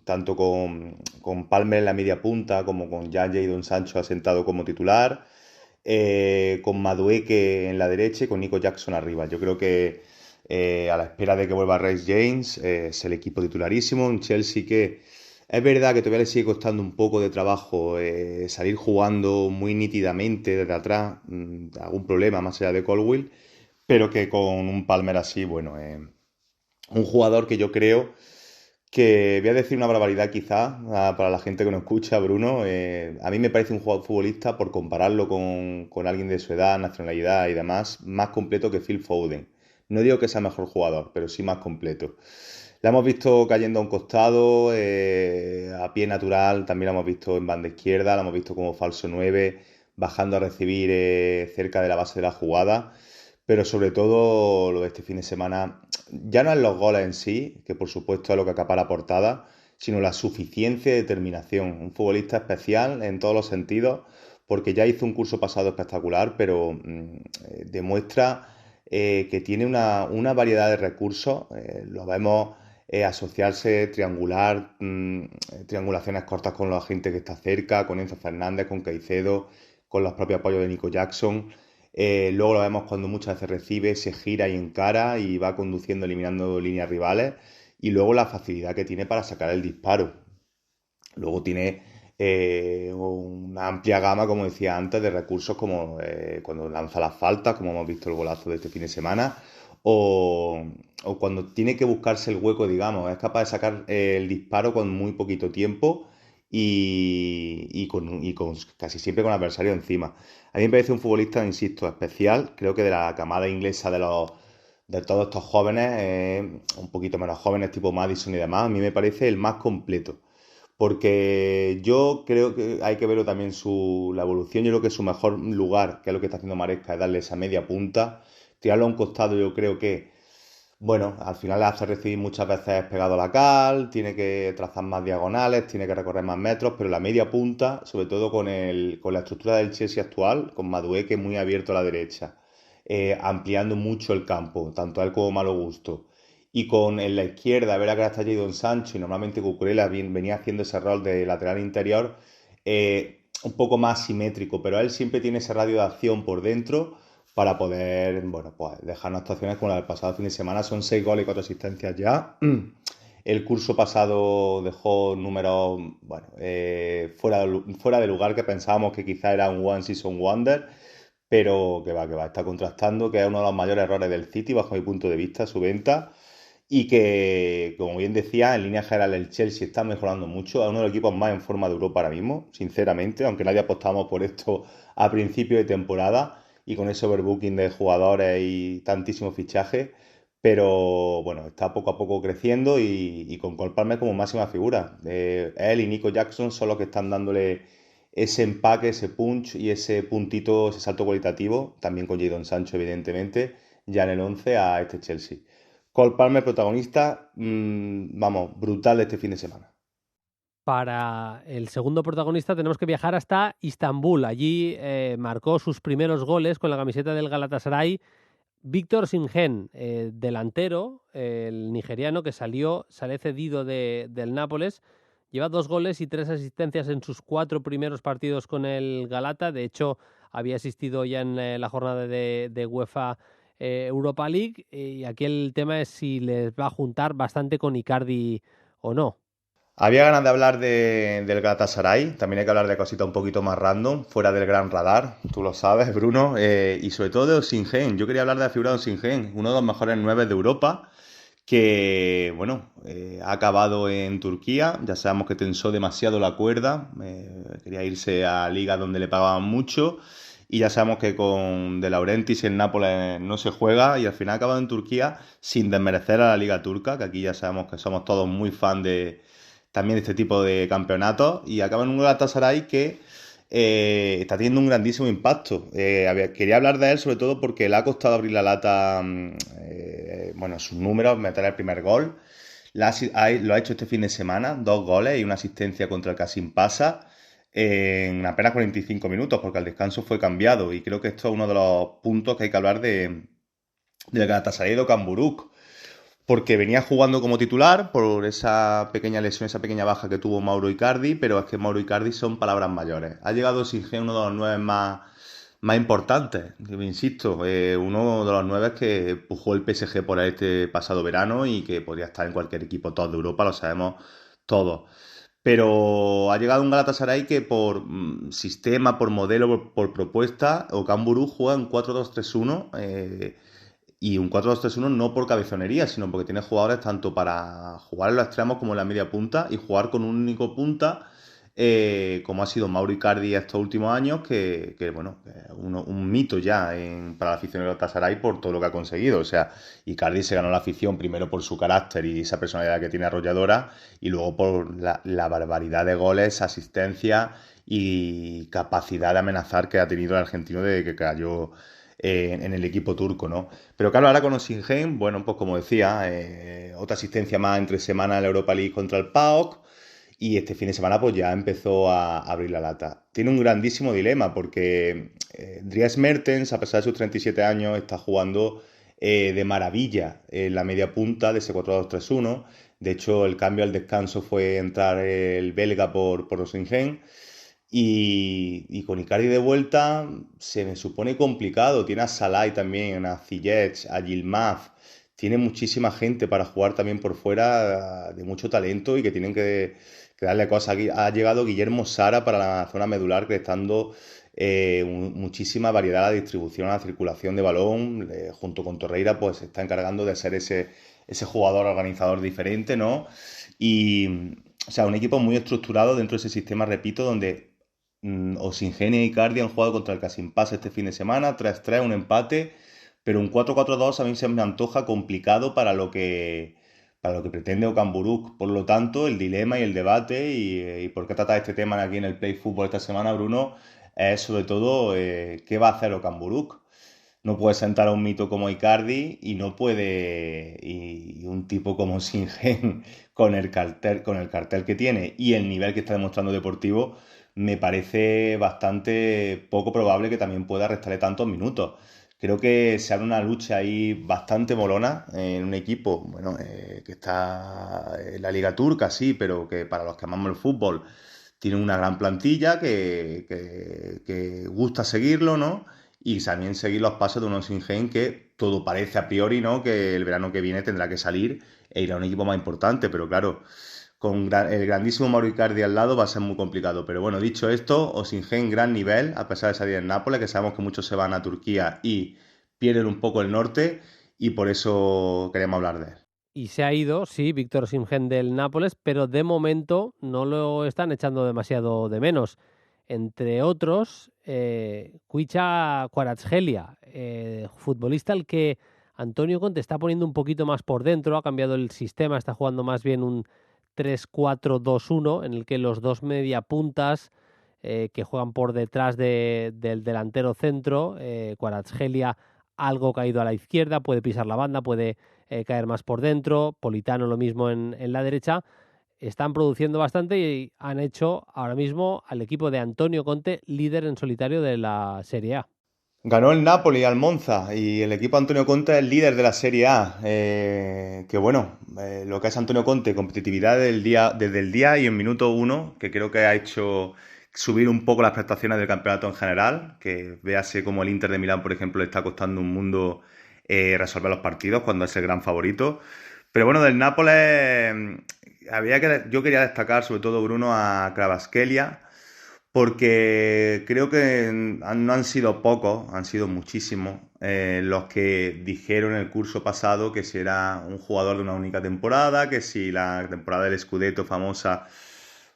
tanto con Palmer en la media punta como con Jadon Sancho asentado como titular, con Madueke en la derecha y con Nico Jackson arriba. Yo creo que a la espera de que vuelva Reece James, es el equipo titularísimo. Un Chelsea que es verdad que todavía le sigue costando un poco de trabajo salir jugando muy nítidamente desde atrás, algún problema más allá de Colwill, pero que con un Palmer así, bueno, un jugador que yo creo que, voy a decir una barbaridad quizás para la gente que nos escucha, Bruno, a mí me parece un jugador futbolista, por compararlo con alguien de su edad, nacionalidad y demás, más completo que Phil Foden. No digo que sea mejor jugador, pero sí más completo. La hemos visto cayendo a un costado, a pie natural, también la hemos visto en banda izquierda, la hemos visto como falso 9, bajando a recibir cerca de la base de la jugada, pero sobre todo lo de este fin de semana, ya no es los goles en sí, que por supuesto es lo que acapara la portada, sino la suficiencia y determinación. Un futbolista especial en todos los sentidos, porque ya hizo un curso pasado espectacular, pero demuestra que tiene una variedad de recursos. Lo vemos asociarse, triangulaciones cortas con la gente que está cerca, con Enzo Fernández, con Caicedo, con los propios apoyos de Nico Jackson. Luego lo vemos cuando muchas veces recibe, se gira y encara y va conduciendo, eliminando líneas rivales. Y luego la facilidad que tiene para sacar el disparo. Luego tiene una amplia gama, como decía antes, de recursos como cuando lanza las faltas, como hemos visto el golazo de este fin de semana, o cuando tiene que buscarse el hueco, digamos, es capaz de sacar el disparo con muy poquito tiempo y con casi siempre con el adversario encima. A mí me parece un futbolista, insisto, especial. Creo que de la camada inglesa de todos estos jóvenes, un poquito menos jóvenes, tipo Maddison y demás, a mí me parece el más completo. Porque yo creo que hay que verlo también la evolución. Yo creo que su mejor lugar, que es lo que está haciendo Maresca, es darle esa media punta, tirarlo a un costado. Yo creo que, bueno, al final le hace recibir muchas veces pegado a la cal, tiene que trazar más diagonales, tiene que recorrer más metros, pero la media punta, sobre todo con la estructura del Chelsea actual, con Madueke muy abierto a la derecha, ampliando mucho el campo, tanto a él como Malo Gusto. Y en la izquierda, ver a que está Jadon Sancho y normalmente Cucurella venía haciendo ese rol de lateral interior, un poco más simétrico, pero él siempre tiene ese radio de acción por dentro para poder, bueno, pues dejarnos actuaciones como la del pasado fin de semana. Son 6 goles y 4 asistencias ya. El curso pasado dejó números, bueno, fuera de lugar, que pensábamos que quizá era un One Season Wonder, pero que va, está contrastando que es uno de los mayores errores del City, bajo mi punto de vista, su venta. Y que, como bien decía, en línea general el Chelsea está mejorando mucho. Es uno de los equipos más en forma de Europa ahora mismo, sinceramente, aunque nadie apostamos por esto a principio de temporada y con ese overbooking de jugadores y tantísimos fichajes. Pero bueno, está poco a poco creciendo y con Cole Palmer como máxima figura. Él y Nico Jackson son los que están dándole ese empaque, ese punch y ese puntito, ese salto cualitativo, también con Jadon Sancho, evidentemente, ya en el 11 a este Chelsea. Cole Palmer, protagonista, vamos, brutal de este fin de semana. Para el segundo protagonista tenemos que viajar hasta Istambul. Allí marcó sus primeros goles con la camiseta del Galatasaray Víctor Singen, delantero, el nigeriano que sale cedido del Nápoles. Lleva 2 goles y 3 asistencias en sus 4 primeros partidos con el Galata. De hecho, había asistido ya en la jornada de UEFA Europa League, y aquí el tema es si les va a juntar bastante con Icardi o no. Había ganas de hablar del Galatasaray, también hay que hablar de cositas un poquito más random, fuera del gran radar, tú lo sabes, Bruno, y sobre todo de Osimhen. Yo quería hablar de la figura de Osimhen, uno de los mejores 9 de Europa, que, bueno, ha acabado en Turquía. Ya sabemos que tensó demasiado la cuerda, quería irse a ligas donde le pagaban mucho, y ya sabemos que con De Laurentiis en Nápoles no se juega, y al final ha acabado en Turquía, sin desmerecer a la liga turca, que aquí ya sabemos que somos todos muy fan también de este tipo de campeonatos, y acaba en un Galatasaray que está teniendo un grandísimo impacto. Quería hablar de él sobre todo porque le ha costado abrir la lata, bueno, sus números, meter el primer gol. Lo ha hecho este fin de semana, 2 goles y una asistencia contra el Kasimpasa en apenas 45 minutos, porque al descanso fue cambiado. Y creo que esto es uno de los puntos que hay que hablar del Galatasaray de Okan Buruk, porque venía jugando como titular por esa pequeña lesión, esa pequeña baja que tuvo Mauro Icardi, pero es que Mauro Icardi son palabras mayores. Ha llegado Singen, uno de los 9 más importantes, insisto, uno de los 9 que pujó el PSG por este pasado verano y que podría estar en cualquier equipo top de Europa, lo sabemos todos. Pero ha llegado un Galatasaray que por sistema, por modelo, por propuesta, Okan Buruk juega en 4-2-3-1, y un 4-2-3-1 no por cabezonería, sino porque tiene jugadores tanto para jugar en los extremos como en la media punta y jugar con un único punta, como ha sido Mauro Icardi estos últimos años, que bueno, un mito ya para la afición de Galatasaray por todo lo que ha conseguido. O sea, Icardi se ganó la afición primero por su carácter y esa personalidad que tiene arrolladora, y luego por la barbaridad de goles, asistencia y capacidad de amenazar que ha tenido el argentino desde que cayó en el equipo turco, ¿no? Pero claro, ahora con Osimhen, bueno, pues como decía, otra asistencia más entre semana en la Europa League contra el PAOK, y este fin de semana pues ya empezó a abrir la lata. Tiene un grandísimo dilema porque Dries Mertens, a pesar de sus 37 años, está jugando de maravilla en la media punta de ese 4-2-3-1. De hecho, el cambio al descanso fue entrar el belga por Osimhen. Y con Icardi de vuelta se me supone complicado. Tiene a Salai también, a Ziyech, a Yilmaz. Tiene muchísima gente para jugar también por fuera de mucho talento y que tienen que darle cosas. Aquí ha llegado Guillermo Sara para la zona medular, que está dando muchísima variedad a la distribución, a la circulación de balón. Junto con Torreira, pues se está encargando de ser ese jugador organizador diferente, ¿no? Y, o sea, un equipo muy estructurado dentro de ese sistema, repito, donde Osimhen y Icardi han jugado contra el Kasimpasa este fin de semana, 3-3, un empate, pero un 4-4-2 a mí se me antoja complicado para lo que pretende Okan Buruk. Por lo tanto, el dilema y el debate y por qué tratar este tema aquí en el Play Fútbol esta semana, Bruno, es sobre todo qué va a hacer Okan Buruk. No puede sentar a un mito como Icardi y no puede y un tipo como Osimhen con el cartel que tiene y el nivel que está demostrando deportivo, me parece bastante poco probable que también pueda restarle tantos minutos. Creo que se abre una lucha ahí bastante molona en un equipo, bueno, que está en la Liga Turca, sí, pero que para los que amamos el fútbol tiene una gran plantilla que gusta seguirlo, ¿no? Y también seguir los pasos de un Osimhen que todo parece a priori, ¿no? Que el verano que viene tendrá que salir e ir a un equipo más importante, pero claro, con el grandísimo Mauro Icardi al lado va a ser muy complicado. Pero bueno, dicho esto, Osimhen gran nivel, a pesar de salir en Nápoles, que sabemos que muchos se van a Turquía y pierden un poco el norte, y por eso queremos hablar de él. Y se ha ido, sí, Víctor Osimhen del Nápoles, pero de momento no lo están echando demasiado de menos. Entre otros, Kwicha Kvaratskhelia, futbolista al que Antonio Conte está poniendo un poquito más por dentro, ha cambiado el sistema, está jugando más bien un 3-4-2-1, en el que los dos mediapuntas que juegan por detrás del delantero centro, Kvaratskhelia algo caído a la izquierda, puede pisar la banda, puede caer más por dentro, Politano lo mismo en la derecha. Están produciendo bastante y han hecho ahora mismo al equipo de Antonio Conte líder en solitario de la Serie A. Ganó el Napoli al Monza y el equipo Antonio Conte es el líder de la Serie A. Que bueno, lo que es Antonio Conte, competitividad desde el día y en minuto 1, que creo que ha hecho subir un poco las prestaciones del campeonato en general, que véase como el Inter de Milán, por ejemplo, le está costando un mundo resolver los partidos cuando es el gran favorito. Pero bueno, del Nápoles yo quería destacar sobre todo, Bruno, a Kvaratskhelia, porque creo que no han sido pocos, han sido muchísimos los que dijeron el curso pasado que si era un jugador de una única temporada, que si la temporada del Scudetto famosa,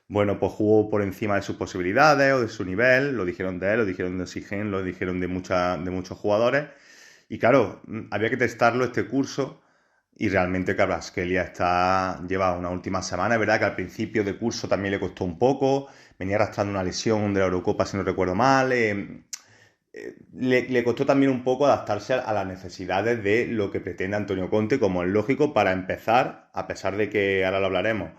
bueno, pues jugó por encima de sus posibilidades o de su nivel. Lo dijeron de él, lo dijeron de Osimhen, lo dijeron de muchos jugadores. Y claro, había que testarlo este curso. Y realmente Kvaratskhelia lleva una última semana. Es verdad que al principio de curso también le costó un poco. Venía arrastrando una lesión de la Eurocopa, si no recuerdo mal. le costó también un poco adaptarse a las necesidades de lo que pretende Antonio Conte, como es lógico, para empezar, a pesar de que ahora lo hablaremos,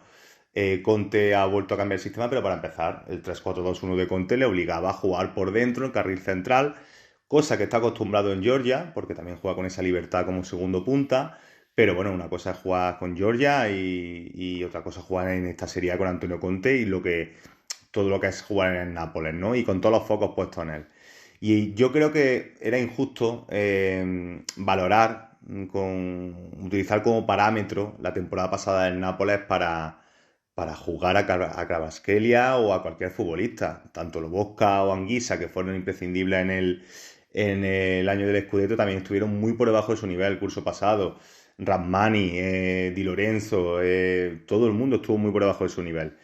Conte ha vuelto a cambiar el sistema, pero para empezar, el 3-4-2-1 de Conte le obligaba a jugar por dentro, en carril central, cosa que está acostumbrado en Georgia, porque también juega con esa libertad como segundo punta. Pero bueno, una cosa es jugar con Georgia y otra cosa es jugar en esta serie con Antonio Conte y todo lo que es jugar en el Nápoles, ¿no? Y con todos los focos puestos en él. Y yo creo que era injusto valorar, utilizar como parámetro la temporada pasada del Nápoles para jugar a Kvaratskhelia o a cualquier futbolista. Tanto Lobotka o Anguissa, que fueron imprescindibles en el año del Scudetto, también estuvieron muy por debajo de su nivel el curso pasado. Rrahmani, Di Lorenzo, todo el mundo estuvo muy por debajo de su nivel.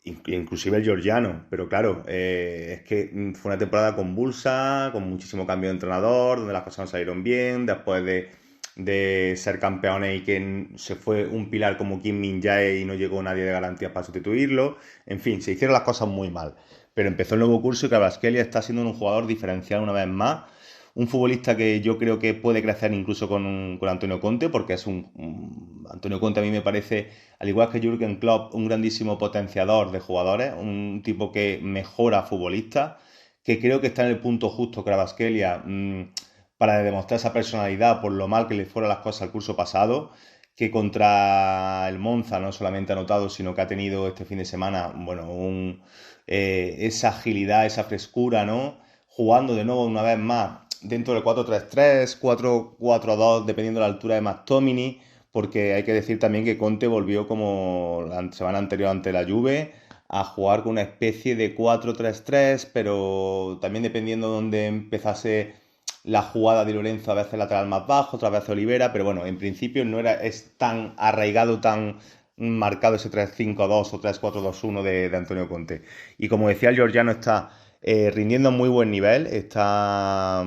Inclusive el georgiano, pero claro, es que fue una temporada convulsa, con muchísimo cambio de entrenador, donde las cosas no salieron bien, después de ser campeones y que se fue un pilar como Kim Min-jae y no llegó nadie de garantías para sustituirlo. En fin, se hicieron las cosas muy mal. Pero empezó el nuevo curso y Kvaratskhelia está siendo un jugador diferencial una vez más. Un futbolista que yo creo que puede crecer incluso con Antonio Conte, porque Antonio Conte a mí me parece, al igual que Jürgen Klopp, un grandísimo potenciador de jugadores, un tipo que mejora futbolistas, que creo que está en el punto justo Kvaratskhelia para demostrar esa personalidad por lo mal que le fueron las cosas el curso pasado, que contra el Monza no solamente ha anotado, sino que ha tenido este fin de semana, bueno, esa agilidad, esa frescura, ¿no? Jugando de nuevo una vez más dentro del 4-3-3, 4-4-2, dependiendo de la altura de McTominay, porque hay que decir también que Conte volvió como la semana anterior ante la Juve a jugar con una especie de 4-3-3, pero también dependiendo de dónde empezase la jugada de Lorenzo, a veces lateral más bajo, otras veces Olivera, pero bueno, en principio no es tan arraigado, tan marcado ese 3-5-2 o 3-4-2-1 de Antonio Conte. Y como decía el georgiano, está rindiendo a muy buen nivel, está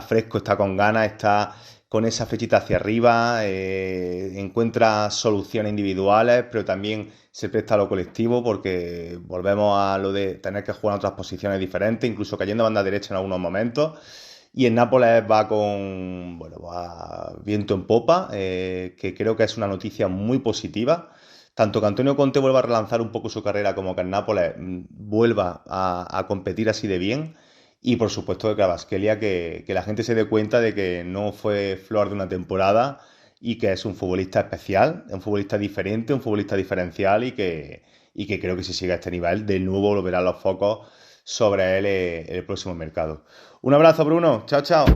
fresco, está con ganas, está con esa flechita hacia arriba, encuentra soluciones individuales, pero también se presta a lo colectivo porque volvemos a lo de tener que jugar en otras posiciones diferentes, incluso cayendo a banda derecha en algunos momentos. Y en Nápoles va viento en popa, que creo que es una noticia muy positiva. Tanto que Antonio Conte vuelva a relanzar un poco su carrera como que en Nápoles vuelva a competir así de bien. Y por supuesto de Kvaratskhelia, que la gente se dé cuenta de que no fue flor de una temporada y que es un futbolista especial, un futbolista diferente, un futbolista diferencial y que creo que si sigue a este nivel, de nuevo lo verán los focos sobre él en el próximo mercado. Un abrazo, Bruno. Chao, chao.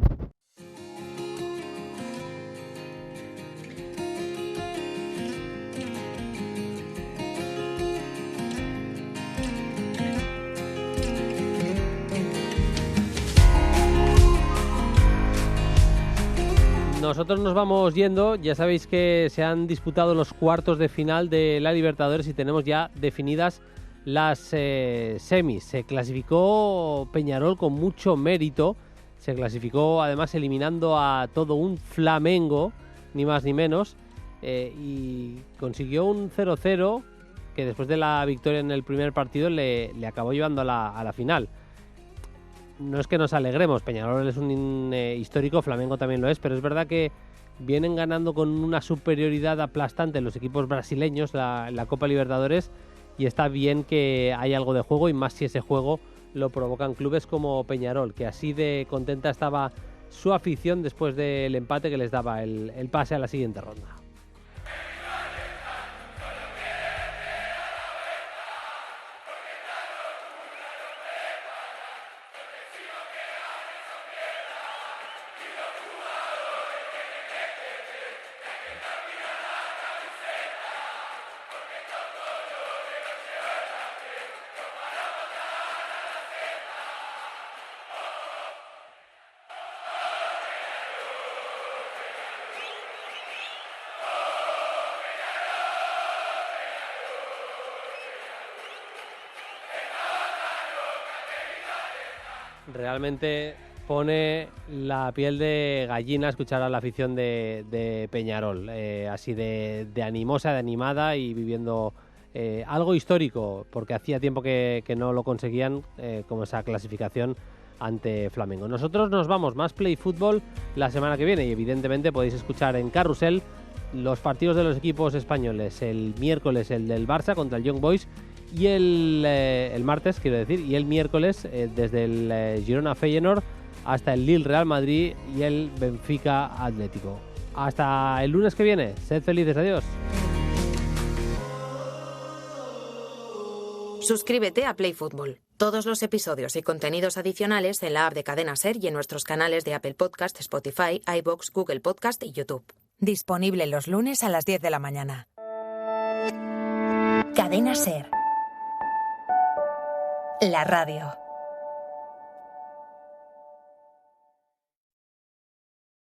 Nosotros nos vamos yendo, ya sabéis que se han disputado los cuartos de final de la Libertadores y tenemos ya definidas las semis. Se clasificó Peñarol con mucho mérito, se clasificó además eliminando a todo un Flamengo, ni más ni menos, y consiguió un 0-0 que después de la victoria en el primer partido le acabó llevando a la final. No es que nos alegremos, Peñarol es un histórico, Flamengo también lo es, pero es verdad que vienen ganando con una superioridad aplastante los equipos brasileños la Copa Libertadores y está bien que hay algo de juego y más si ese juego lo provocan clubes como Peñarol, que así de contenta estaba su afición después del empate que les daba el pase a la siguiente ronda. Realmente pone la piel de gallina escuchar a la afición de Peñarol, así de animosa, de animada y viviendo algo histórico, porque hacía tiempo que no lo conseguían, como esa clasificación ante Flamengo. Nosotros nos vamos, más Play Fútbol la semana que viene y evidentemente podéis escuchar en Carrusel los partidos de los equipos españoles. El miércoles el del Barça contra el Young Boys y el martes, quiero decir, y el miércoles desde el Girona Feyenoord hasta el Lille Real Madrid y el Benfica Atlético. Hasta el lunes que viene. Sed felices. Adiós. Suscríbete a Play Fútbol. Todos los episodios y contenidos adicionales en la app de Cadena Ser y en nuestros canales de Apple Podcast, Spotify, iVoox, Google Podcast y YouTube. Disponible los lunes a las 10 de la mañana. Cadena Ser. La radio.